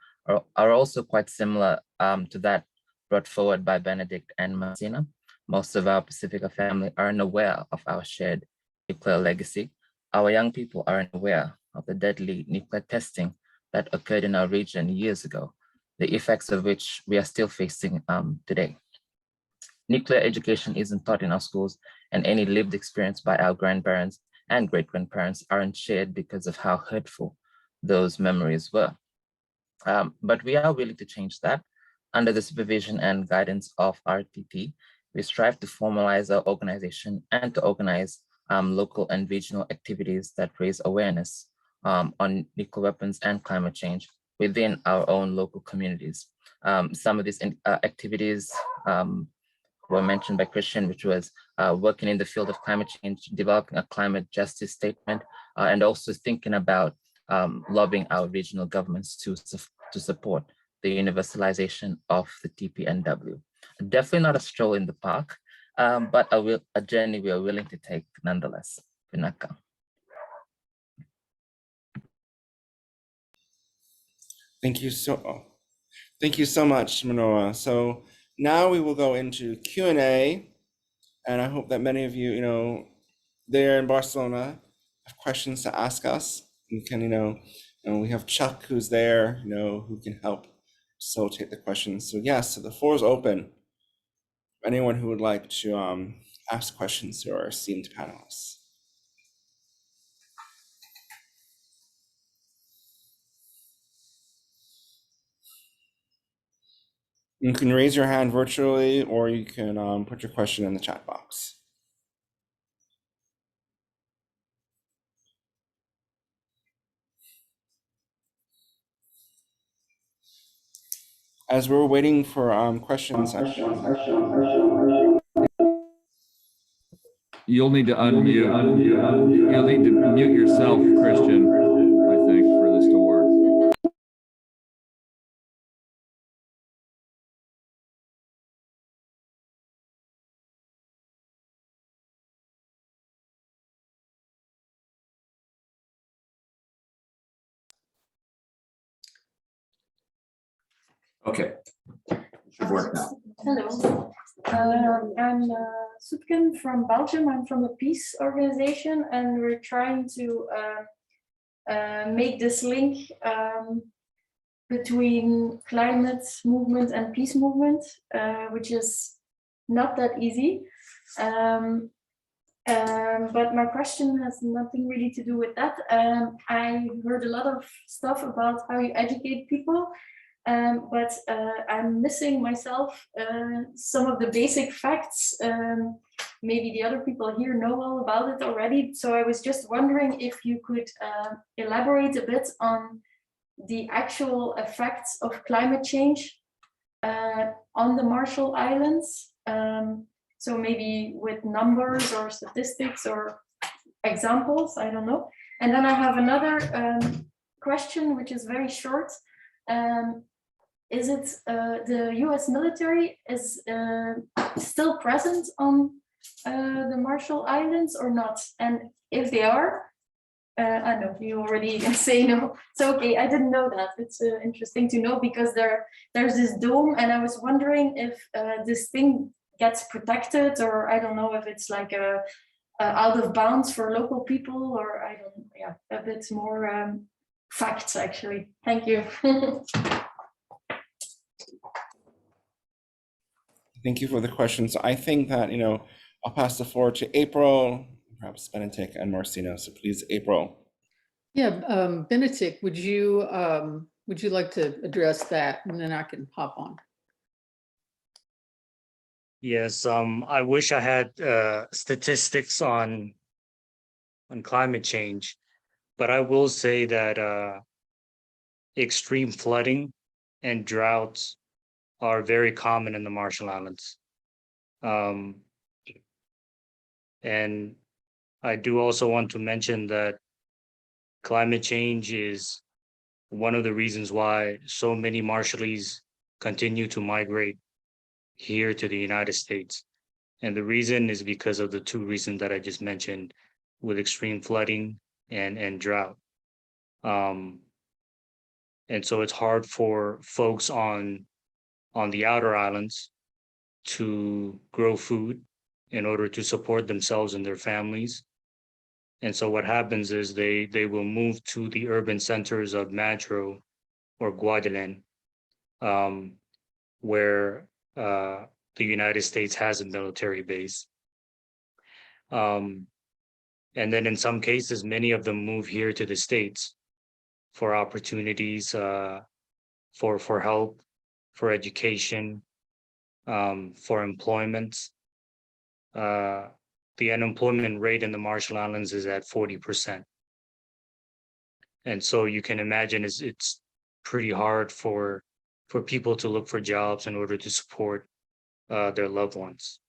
are also quite similar to that brought forward by Benedict and Masina. Most of our Pacifica family are unaware of our shared nuclear legacy. Our young people are unaware of the deadly nuclear testing that occurred in our region years ago, the effects of which we are still facing today. Nuclear education isn't taught in our schools, and any lived experience by our grandparents and great-grandparents aren't shared because of how hurtful those memories were. But we are willing to change that. Under the supervision and guidance of RTT, we strive to formalize our organization and to organize local and regional activities that raise awareness on nuclear weapons and climate change within our own local communities. Some of these activities were mentioned by Christian, which was working in the field of climate change, developing a climate justice statement, and also thinking about lobbying our regional governments to support the universalization of the TPNW. Definitely not a stroll in the park, but a journey we are willing to take nonetheless. Vinaka. Thank you so much, Manoa. So now we will go into Q&A, and I hope that many of you, there in Barcelona have questions to ask us. You can, we have Chuck who's there, who can help facilitate the questions. So yes, so the floor is open. Anyone who would like to ask questions to our esteemed panelists. You can raise your hand virtually, or you can put your question in the chat box. As we're waiting for questions, you'll need to unmute. You'll need to mute yourself, Christian, I think, for this to work. Okay, should work now. Hello, I'm Soetken from Belgium. I'm from a peace organization, and we're trying to make this link between climate movement and peace movement, which is not that easy. But my question has nothing really to do with that. I heard a lot of stuff about how you educate people. But I'm missing myself some of the basic facts. Maybe the other people here know all about it already. So I was just wondering if you could elaborate a bit on the actual effects of climate change on the Marshall Islands. So maybe with numbers or statistics or examples, I don't know. And then I have another question, which is very short. Is it the US military is still present on the Marshall Islands or not? And if they are, I know you already say no. So okay, I didn't know that. It's interesting to know because there's this dome, and I was wondering if this thing gets protected, or I don't know if it's like a out of bounds for local people, or I don't. Yeah, a bit more facts actually. Thank you. Thank you for the question. So I think that, I'll pass the floor to April, perhaps Benedict and Marcino. So please, April. Yeah, Benedict, would you like to address that, and then I can hop on? Yes, I wish I had statistics on climate change, but I will say that extreme flooding and droughts are very common in the Marshall Islands. And I do also want to mention that climate change is one of the reasons why so many Marshallese continue to migrate here to the United States. And the reason is because of the two reasons that I just mentioned, with extreme flooding and drought. And so it's hard for folks on the outer islands to grow food in order to support themselves and their families. And so what happens is they will move to the urban centers of Madro or Guadeloupe, where the United States has a military base. And then in some cases, many of them move here to the States for opportunities, for help, for education, for employment. The unemployment rate in the Marshall Islands is at 40%. And so you can imagine it's pretty hard for people to look for jobs in order to support their loved ones.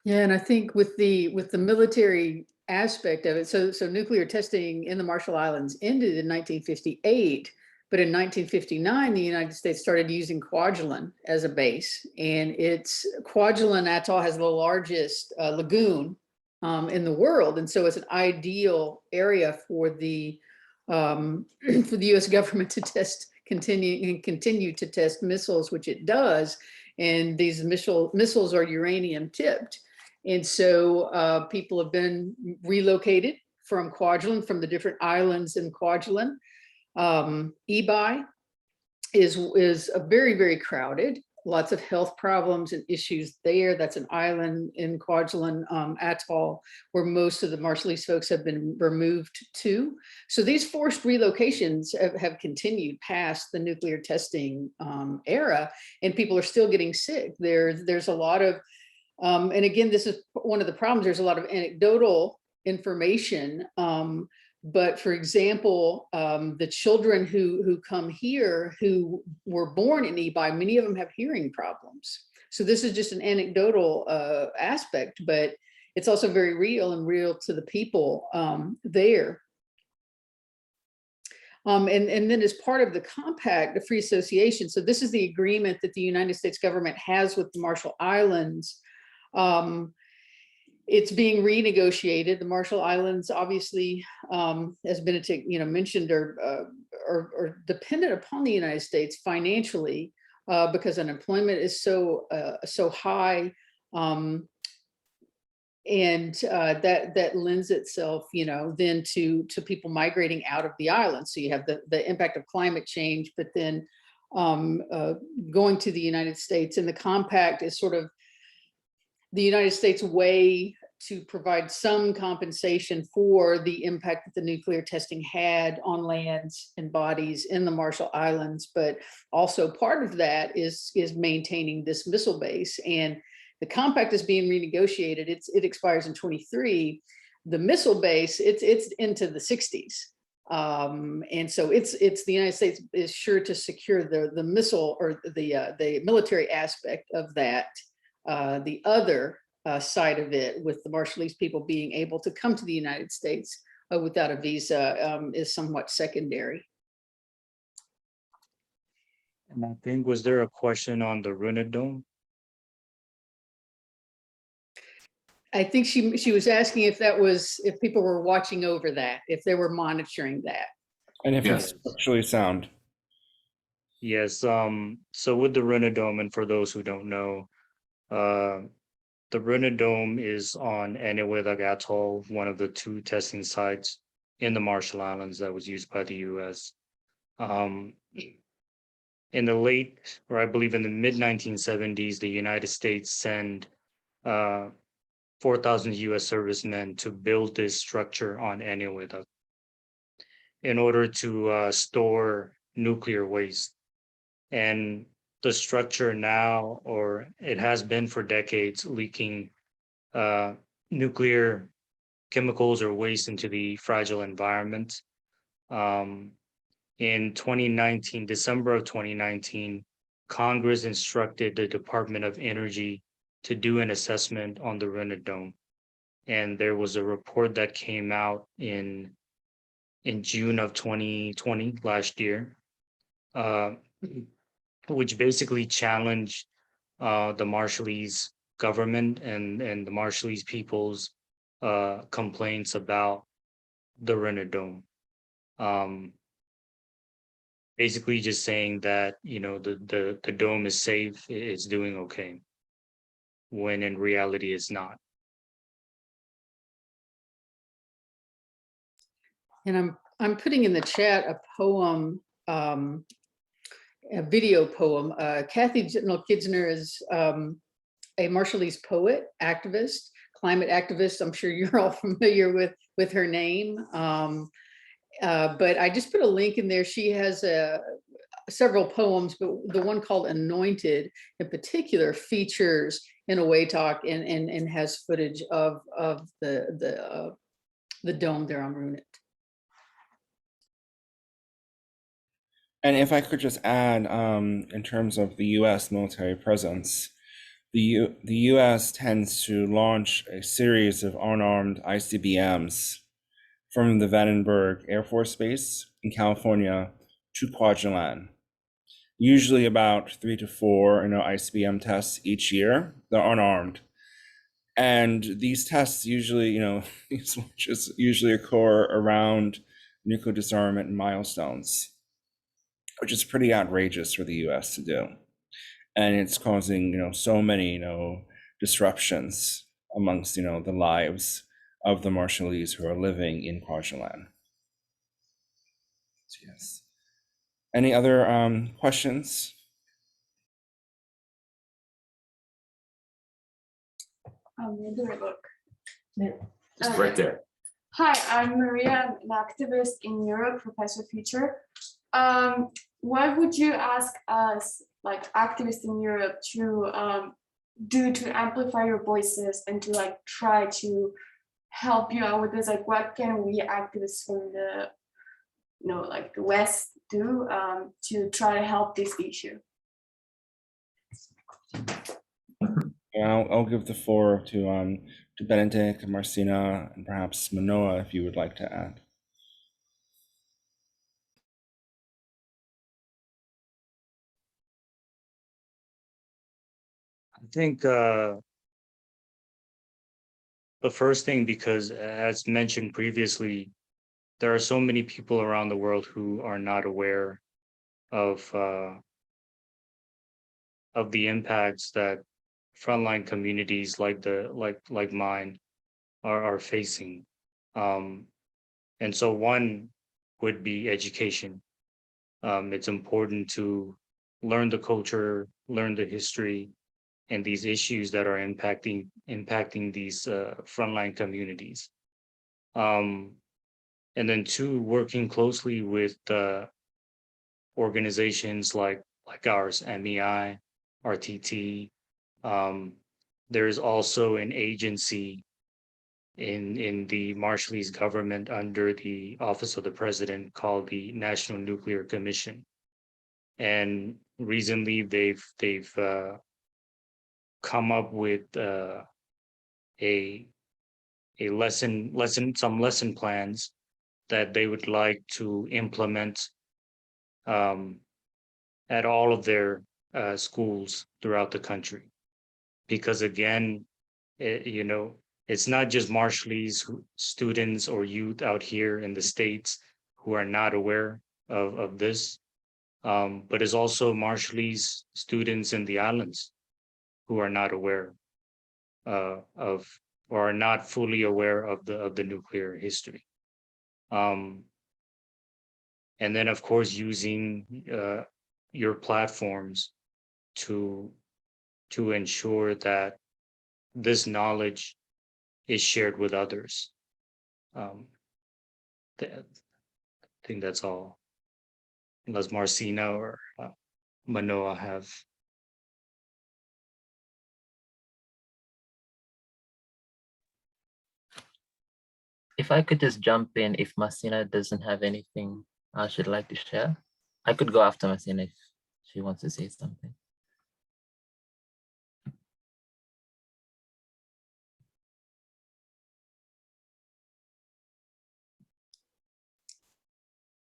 Yeah, and I think with the military aspect of it, so nuclear testing in the Marshall Islands ended in 1958, but in 1959, the United States started using Kwajalein as a base, and Kwajalein Atoll has the largest lagoon in the world, and so it's an ideal area for the U.S. government to continue to test missiles, which it does, and these missiles are uranium tipped. And so people have been relocated from Kwajalein, from the different islands in Kwajalein. Ebi is a very, very crowded, lots of health problems and issues there. That's an island in Kwajalein Atoll where most of the Marshallese folks have been removed to. So these forced relocations have continued past the nuclear testing era, and people are still getting sick. There's a lot of, and again, this is one of the problems, there's a lot of anecdotal information. But for example, the children who come here who were born in Ebi, many of them have hearing problems. So this is just an anecdotal aspect, but it's also very real and real to the people there. And then as part of the compact, the free association, so this is the agreement that the United States government has with the Marshall Islands. It's being renegotiated. The Marshall Islands, obviously, as Benedict mentioned, are dependent upon the United States financially because unemployment is so high, and that lends itself, then to people migrating out of the island. So you have the impact of climate change, but then going to the United States, and the compact is sort of the United States way to provide some compensation for the impact that the nuclear testing had on lands and bodies in the Marshall Islands. But also part of that is maintaining this missile base. And the compact is being renegotiated. It expires in 23. The missile base, it's into the 60s. And so it's the United States is sure to secure the missile or the military aspect of that. The other side of it, with the Marshallese people being able to come to the United States without a visa, is somewhat secondary. And I think, was there a question on the Runit Dome? I think she was asking if if people were watching over that, if they were monitoring that. And if Yes. it's structurally sound. Yes, so with the Runit Dome, and for those who don't know, the Runit Dome is on Enewetak Atoll, one of the 2 testing sites in the Marshall Islands that was used by the US. In the late, or I believe in the mid 1970s, the United States sent 4,000 US servicemen to build this structure on Enewetak in order to store nuclear waste. And the structure now, or it has been for decades, leaking nuclear chemicals or waste into the fragile environment. In 2019, December of 2019, Congress instructed the Department of Energy to do an assessment on the Runit Dome. And there was a report that came out in June of 2020, last year, which basically challenged the Marshallese government and the Marshallese people's complaints about the Runit Dome. Basically just saying that, you know, the dome is safe, it's doing okay, when in reality it's not. And I'm putting in the chat a poem, a video poem. Kathy Kidzner is a Marshallese poet, activist, climate activist. I'm sure you're all familiar with her name. But I just put a link in there. She has several poems, but the one called Anointed in particular features Enewetak and has footage of the dome there on Runit. And if I could just add, in terms of the US military presence, the US tends to launch a series of unarmed ICBMs from the Vandenberg Air Force Base in California to Kwajalein. Usually about 3 to 4, ICBM tests each year. They're unarmed. And these tests usually, these launches usually occur around nuclear disarmament milestones, which is pretty outrageous for the US to do. And it's causing, so many, disruptions amongst, the lives of the Marshallese who are living in Kwajalein. So, yes. Any other questions? Where do I look? It's right there. Hi, I'm Maria, an activist in Europe, Professor Future. What would you ask us, like activists in Europe, to do to amplify your voices and to like try to help you out with this? Like, what can we activists from the, like the West do to try to help this issue? Yeah, I'll give the floor to Benedict, Marcina, and perhaps Manoa if you would like to add. I think the first thing, because as mentioned previously, there are so many people around the world who are not aware of the impacts that frontline communities like mine are facing. And so one would be education. It's important to learn the culture, learn the history, and these issues that are impacting these frontline communities. And then two, working closely with organizations like ours, MEI, RTT. There's also an agency in the Marshallese government under the Office of the President called the National Nuclear Commission. And recently they've come up with some lesson plans that they would like to implement at all of their schools throughout the country. Because again, it's not just Marshallese students or youth out here in the States who are not aware of this, but it's also Marshallese students in the islands who are not aware of, or are not fully aware of the nuclear history. And then, of course, using your platforms to ensure that this knowledge is shared with others. I think that's all. Unless Marcina or Manoa have. If I could just jump in, if Marcina doesn't have anything she'd like to share, I could go after Marcina if she wants to say something.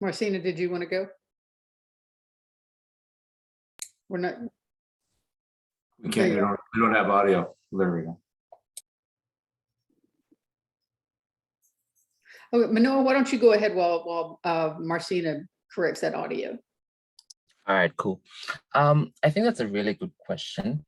Marcina, did you want to go? We're not. We can't, we don't have audio. There we go. Oh, Manoa, why don't you go ahead while Marcina corrects that audio? All right, cool. I think that's a really good question.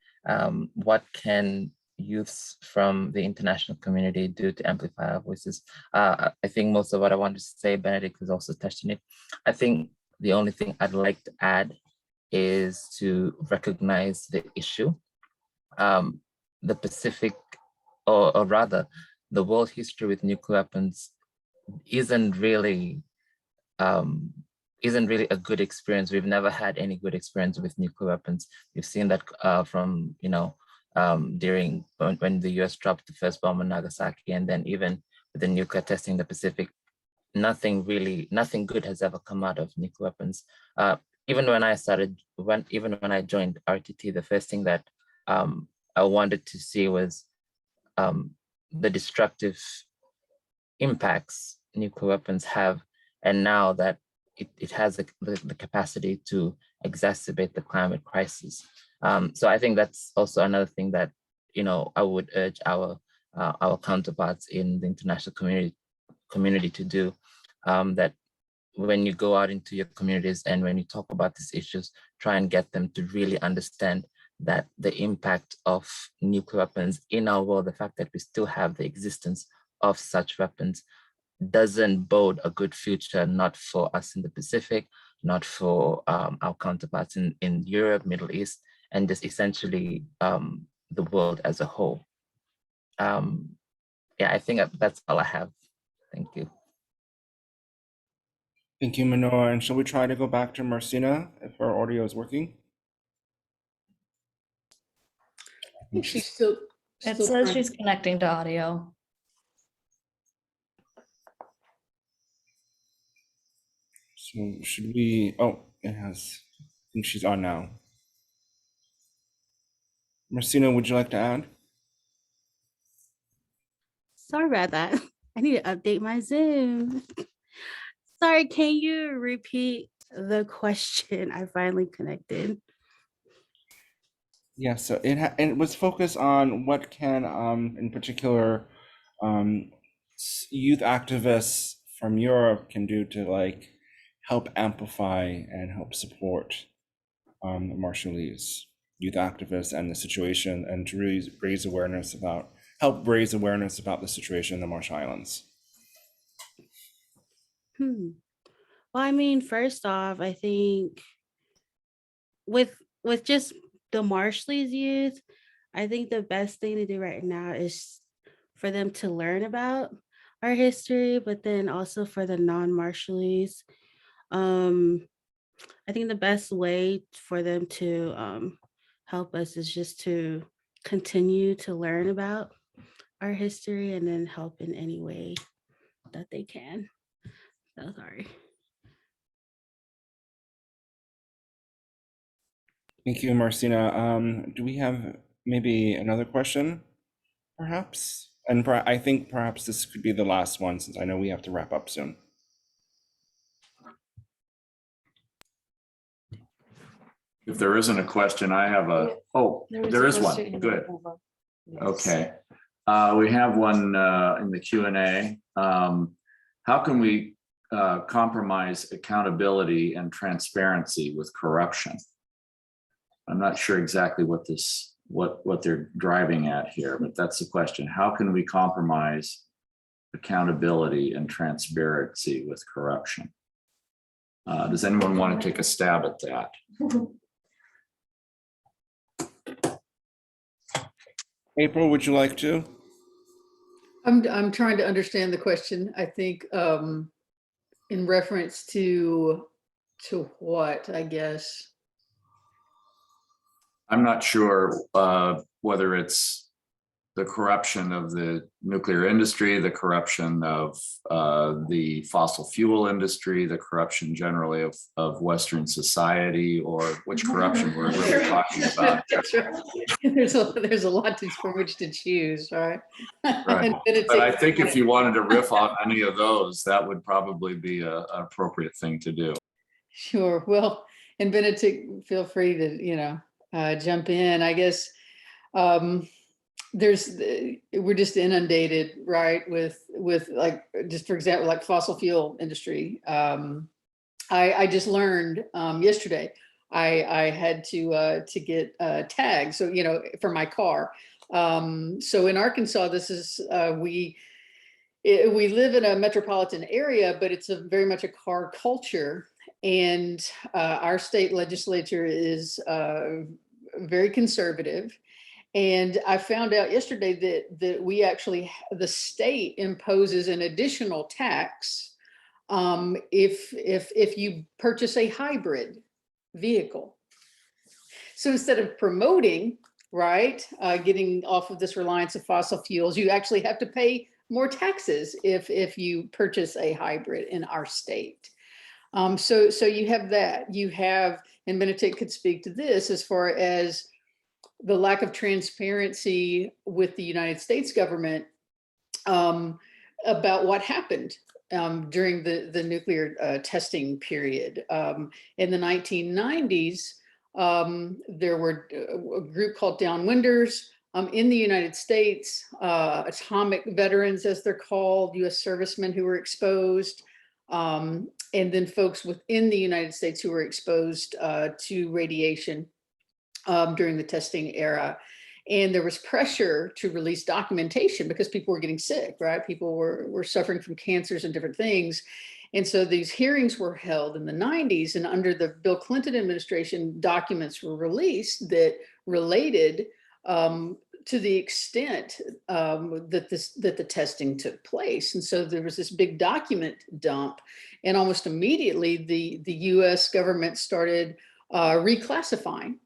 What can youths from the international community do to amplify our voices? I think most of what I wanted to say, Benedict has also touched on it. I think the only thing I'd like to add is to recognize the issue. The Pacific, or rather, the world history with nuclear weapons isn't really a good experience. We've never had any good experience with nuclear weapons. We've seen that from, during when the US dropped the first bomb on Nagasaki, and then even with the nuclear testing in the Pacific, nothing good has ever come out of nuclear weapons. Even when I joined RTT, the first thing that I wanted to see was the destructive impacts nuclear weapons have, and now that it has the capacity to exacerbate the climate crisis. So I think that's also another thing that I would urge our counterparts in the international community to do. That when you go out into your communities and when you talk about these issues, try and get them to really understand that the impact of nuclear weapons in our world, the fact that we still have the existence of such weapons, doesn't bode a good future, not for us in the Pacific, not for our counterparts in Europe, Middle East, and just essentially the world as a whole. Yeah, I think that's all I have. Thank you. Thank you, Manoa. And shall we try to go back to Marcina if our audio is working? I think she's still It says she's connecting to audio. So should we, oh, it has, I think she's on now. Marcina, would you like to add? Sorry about that. I need to update my Zoom. Sorry, can you repeat the question? I finally connected. Yeah, so it was focused on what can, in particular, youth activists from Europe can do to help amplify and help support the Marshallese youth activists and the situation, and to really help raise awareness about the situation in the Marshall Islands. Well, I mean, first off, I think with just the Marshallese youth, I think the best thing to do right now is for them to learn about our history, but then also for the non-Marshallese. I think the best way for them to help us is just to continue to learn about our history and then help in any way that they can. So sorry. Thank you, Marcina. Do we have maybe another question, perhaps? And I think perhaps this could be the last one, since I know we have to wrap up soon. If there isn't a question, I have a, oh, there is one. Good. Okay. We have one in the Q&A. How can we compromise accountability and transparency with corruption? I'm not sure exactly what they're driving at here, but that's the question. How can we compromise accountability and transparency with corruption? Does anyone want to take a stab at that? April, would you like to? I'm trying to understand the question. I think in reference to what, I guess. I'm not sure whether it's the corruption of the nuclear industry, the corruption of the fossil fuel industry, the corruption generally of Western society, or which corruption we're really talking about. That's right. There's a lot from which to choose, right? Right. But I think if you wanted to riff on any of those, that would probably be an appropriate thing to do. Sure. Well, and Benedict, feel free to, jump in. I guess we're just inundated, right, with like, just for example, like fossil fuel industry. I just learned yesterday I had to get tags, so for my car. So in Arkansas, this is we live in a metropolitan area, but it's very much a car culture, and our state legislature is very conservative. And I found out yesterday that we actually, the state imposes an additional tax if you purchase a hybrid vehicle. So instead of promoting, right, getting off of this reliance of fossil fuels, you actually have to pay more taxes if you purchase a hybrid in our state. So you have that. You have, and Benedict could speak to this as far as the lack of transparency with the United States government about what happened during the nuclear testing period. In the 1990s, there were a group called Downwinders in the United States, atomic veterans, as they're called, US servicemen who were exposed, and then folks within the United States who were exposed to radiation during the testing era. And there was pressure to release documentation because people were getting sick, right? People were suffering from cancers and different things. And so these hearings were held in the 90s, and under the Bill Clinton administration, documents were released that related to the extent that the testing took place. And so there was this big document dump, and almost immediately the US government started reclassifying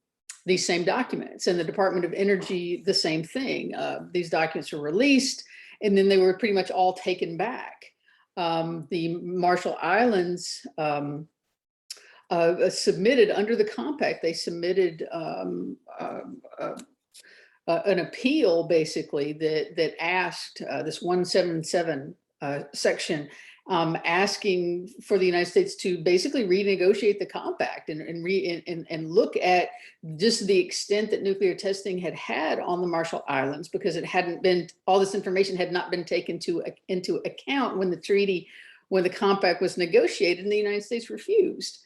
these same documents, and the Department of Energy, the same thing. These documents were released, and then they were pretty much all taken back. The Marshall Islands submitted under the compact, they submitted an appeal basically that asked this 177 section asking for the United States to basically renegotiate the compact and look at just the extent that nuclear testing had on the Marshall Islands, because it hadn't been, all this information had not been taken into account when the compact was negotiated, and the United States refused.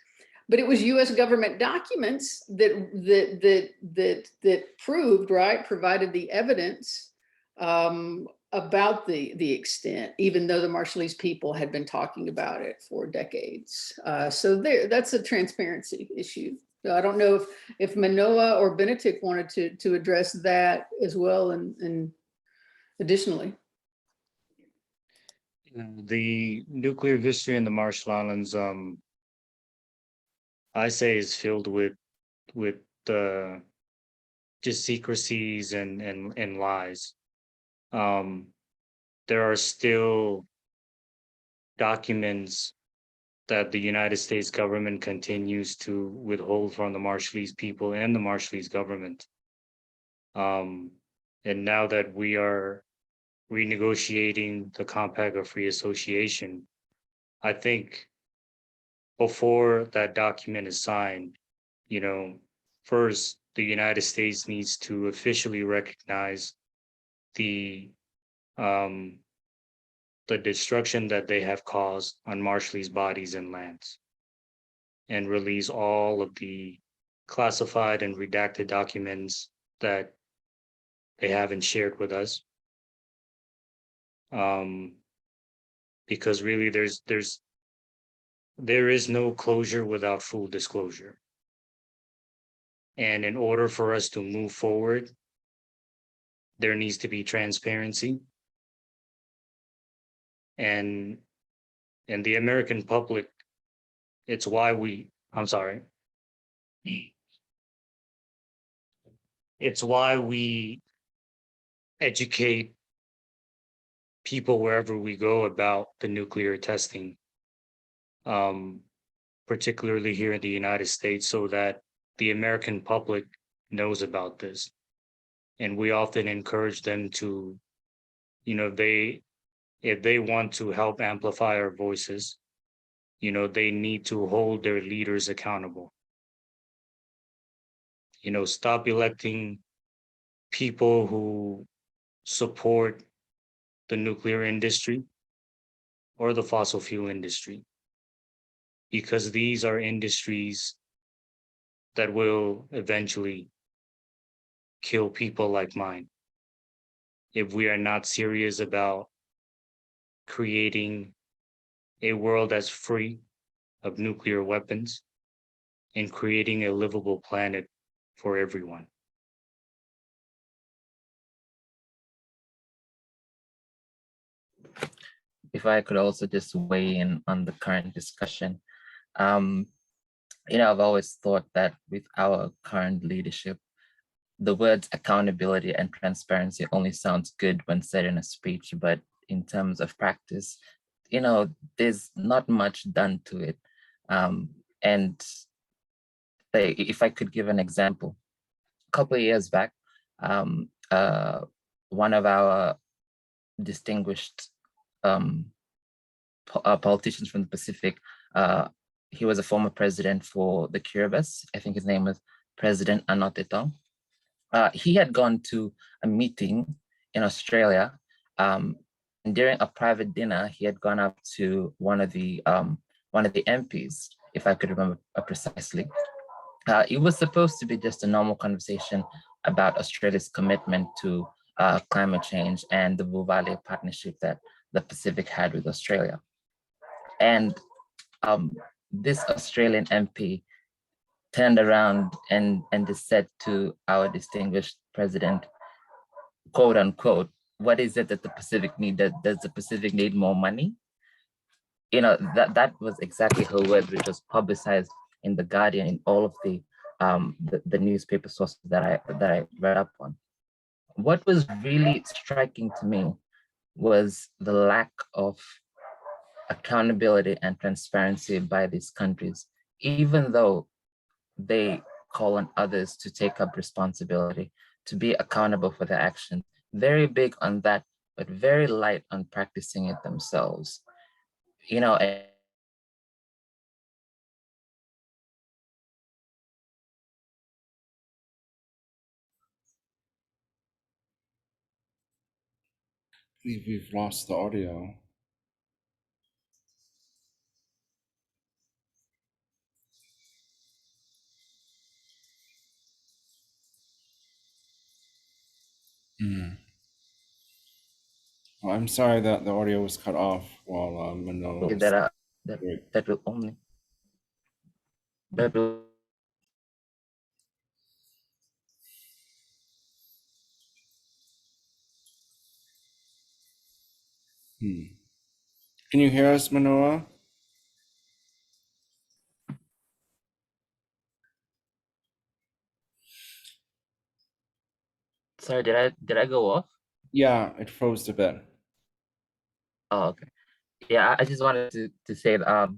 But it was US government documents that proved, right, provided the evidence about the extent, even though the Marshallese people had been talking about it for decades. So that's a transparency issue. So I don't know if Manoa or Benedict wanted to address that as well, and additionally. The nuclear history in the Marshall Islands, I say, is filled with just secrecies and lies. There are still documents that the United States government continues to withhold from the Marshallese people and the Marshallese government. And now that we are renegotiating the Compact of Free Association, I think before that document is signed, first the United States needs to officially recognize the the destruction that they have caused on Marshallese bodies and lands, and release all of the classified and redacted documents that they haven't shared with us. Because really there is no closure without full disclosure. And in order for us to move forward, there needs to be transparency. And the American public, it's why it's why we educate people wherever we go about the nuclear testing, particularly here in the United States, so that the American public knows about this. And we often encourage them to, if they want to help amplify our voices, they need to hold their leaders accountable. Stop electing people who support the nuclear industry or the fossil fuel industry, because these are industries that will eventually kill people like mine if we are not serious about creating a world that's free of nuclear weapons and creating a livable planet for everyone. If I could also just weigh in on the current discussion. I've always thought that with our current leadership, the words accountability and transparency only sounds good when said in a speech, but in terms of practice, there's not much done to it. And if I could give an example, a couple of years back, one of our distinguished politicians from the Pacific, he was a former president for the Kiribati. I think his name was President Anoteto. He had gone to a meeting in Australia, and during a private dinner, he had gone up to one of the MPs, if I could remember precisely. It was supposed to be just a normal conversation about Australia's commitment to climate change and the Valley partnership that the Pacific had with Australia. And this Australian MP turned around and just said to our distinguished president, quote unquote, what is it that the Pacific need? Does the Pacific need more money? That was exactly her words, which was publicized in The Guardian, in all of the newspaper sources that I read up on. What was really striking to me was the lack of accountability and transparency by these countries, even though they call on others to take up responsibility, to be accountable for their actions. Very big on that, but very light on practicing it themselves. I believe we've lost the audio. Well, I'm sorry that the audio was cut off while Manoa was that will only Can you hear us, Manoa? Sorry, did I go off? Yeah, it froze a bit. Oh, okay. Yeah, I just wanted to say that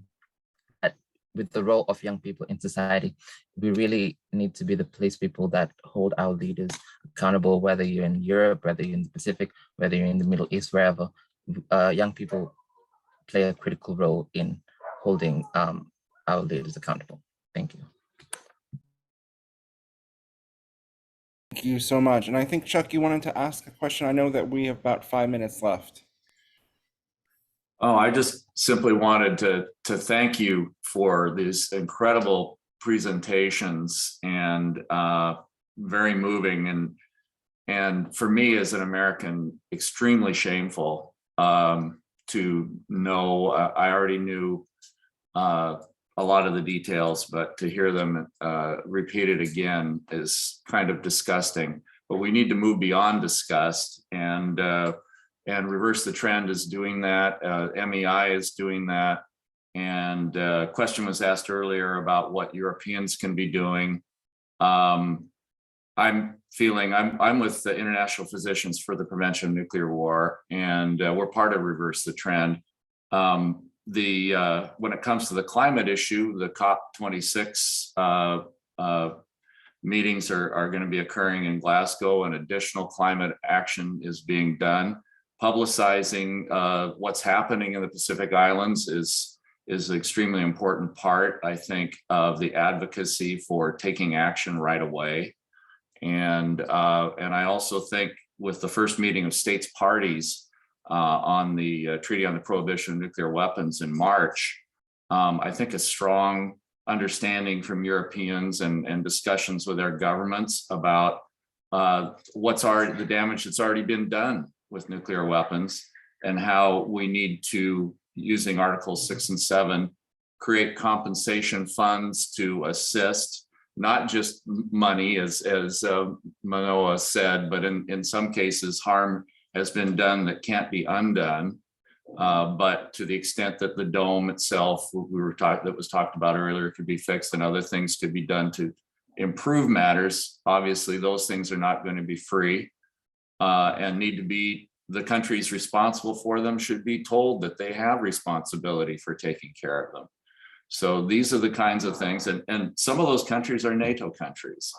with the role of young people in society, we really need to be the place people that hold our leaders accountable, whether you're in Europe, whether you're in the Pacific, whether you're in the Middle East, wherever. Young people play a critical role in holding our leaders accountable. Thank you. Thank you so much. And I think, Chuck, you wanted to ask a question. I know that we have about 5 minutes left. Oh, I just simply wanted to thank you for these incredible presentations and very moving and for me as an American, extremely shameful to know. I already knew a lot of the details, but to hear them repeated again is kind of disgusting. But we need to move beyond disgust, and Reverse the Trend is doing that. MEI is doing that. And a question was asked earlier about what Europeans can be doing. I'm with the International Physicians for the Prevention of Nuclear War, and we're part of Reverse the Trend. When it comes to the climate issue, the COP26 meetings are going to be occurring in Glasgow, and additional climate action is being done. Publicizing what's happening in the Pacific Islands is an extremely important part, I think, of the advocacy for taking action right away. And I also think with the first meeting of states parties on the Treaty on the Prohibition of Nuclear Weapons in March, I think a strong understanding from Europeans and discussions with their governments about the damage that's already been done with nuclear weapons, and how we need to, using Articles 6 and 7, create compensation funds to assist, not just money, as Manoa said, but in some cases, harm has been done that can't be undone. But to the extent that the dome itself, that was talked about earlier, could be fixed, and other things could be done to improve matters. Obviously, those things are not going to be free, and need to be, the countries responsible for them should be told that they have responsibility for taking care of them. So these are the kinds of things, and some of those countries are NATO countries.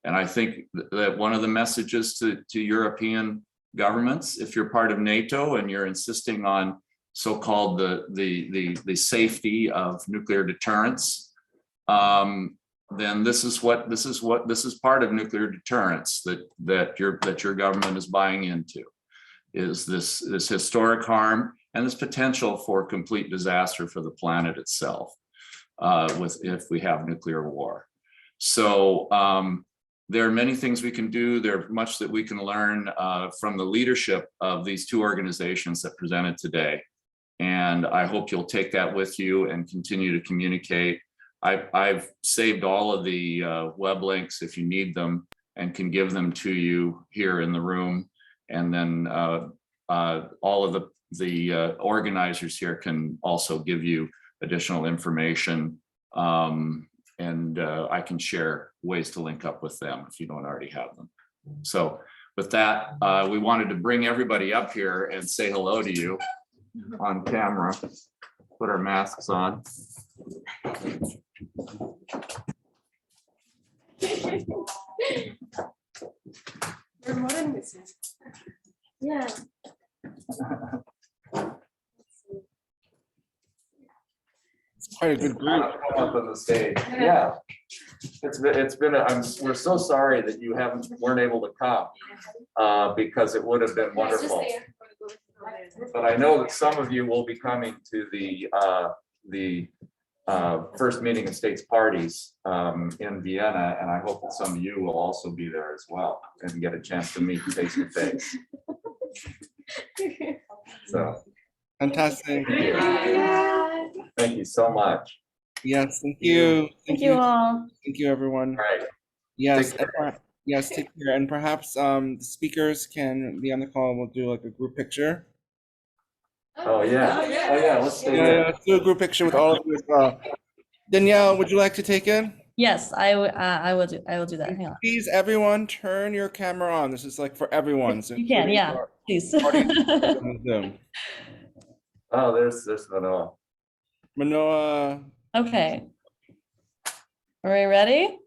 And I think that one of the messages to European governments, if you're part of NATO and you're insisting on so-called the safety of nuclear deterrence, then this is part of nuclear deterrence that your government is buying into, is this historic harm and this potential for complete disaster for the planet itself, if we have nuclear war. So there are many things we can do. There's much that we can learn from the leadership of these two organizations that presented today. And I hope you'll take that with you and continue to communicate. I've saved all of the web links if you need them, and can give them to you here in the room. And then all of the organizers here can also give you additional information. And I can share ways to link up with them if you don't already have them. So with that, we wanted to bring everybody up here and say hello to you on camera. Put our masks on. We're modern. Yeah. It's quite a good group. Up on the stage. Yeah. We're so sorry that you weren't able to come, because it would have been wonderful. But I know that some of you will be coming to the first meeting of states parties in Vienna, and I hope that some of you will also be there as well and get a chance to meet face to face. So Fantastic. thank you so much. Yes, thank you. Thank you all. Thank you, everyone. All right. Yes, Take care. yes, take care. And perhaps the speakers can be on the call. We'll do like a group picture. Oh yeah. Oh yeah. Let's stay Yeah, there. let's do a group picture with all of you as well. Danielle, would you like to take it? Yes, I will do that. Hang on. Please, everyone, turn your camera on. This is like for everyone. So You can, yeah, please. on Zoom. Oh, there's Manoa. Manoa, Okay. Are we ready?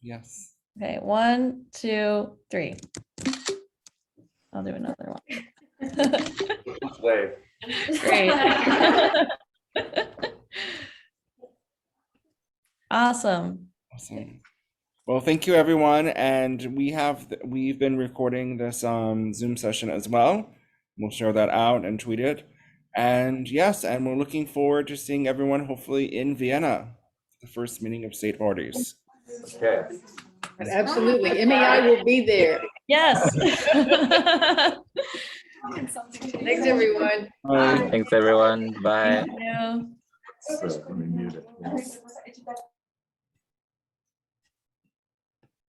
yes. Okay, 1, 2, 3. I'll do another one. Wave. Great. Awesome. Awesome. Well, thank you, everyone. And we've been recording this Zoom session as well. We'll share that out and tweet it. And yes, and we're looking forward to seeing everyone hopefully in Vienna, the first meeting of state parties. Okay. Absolutely. MEI will be there. Yes. Thanks, everyone. Bye. Thanks, everyone. Bye. Thank you. So let me mute it.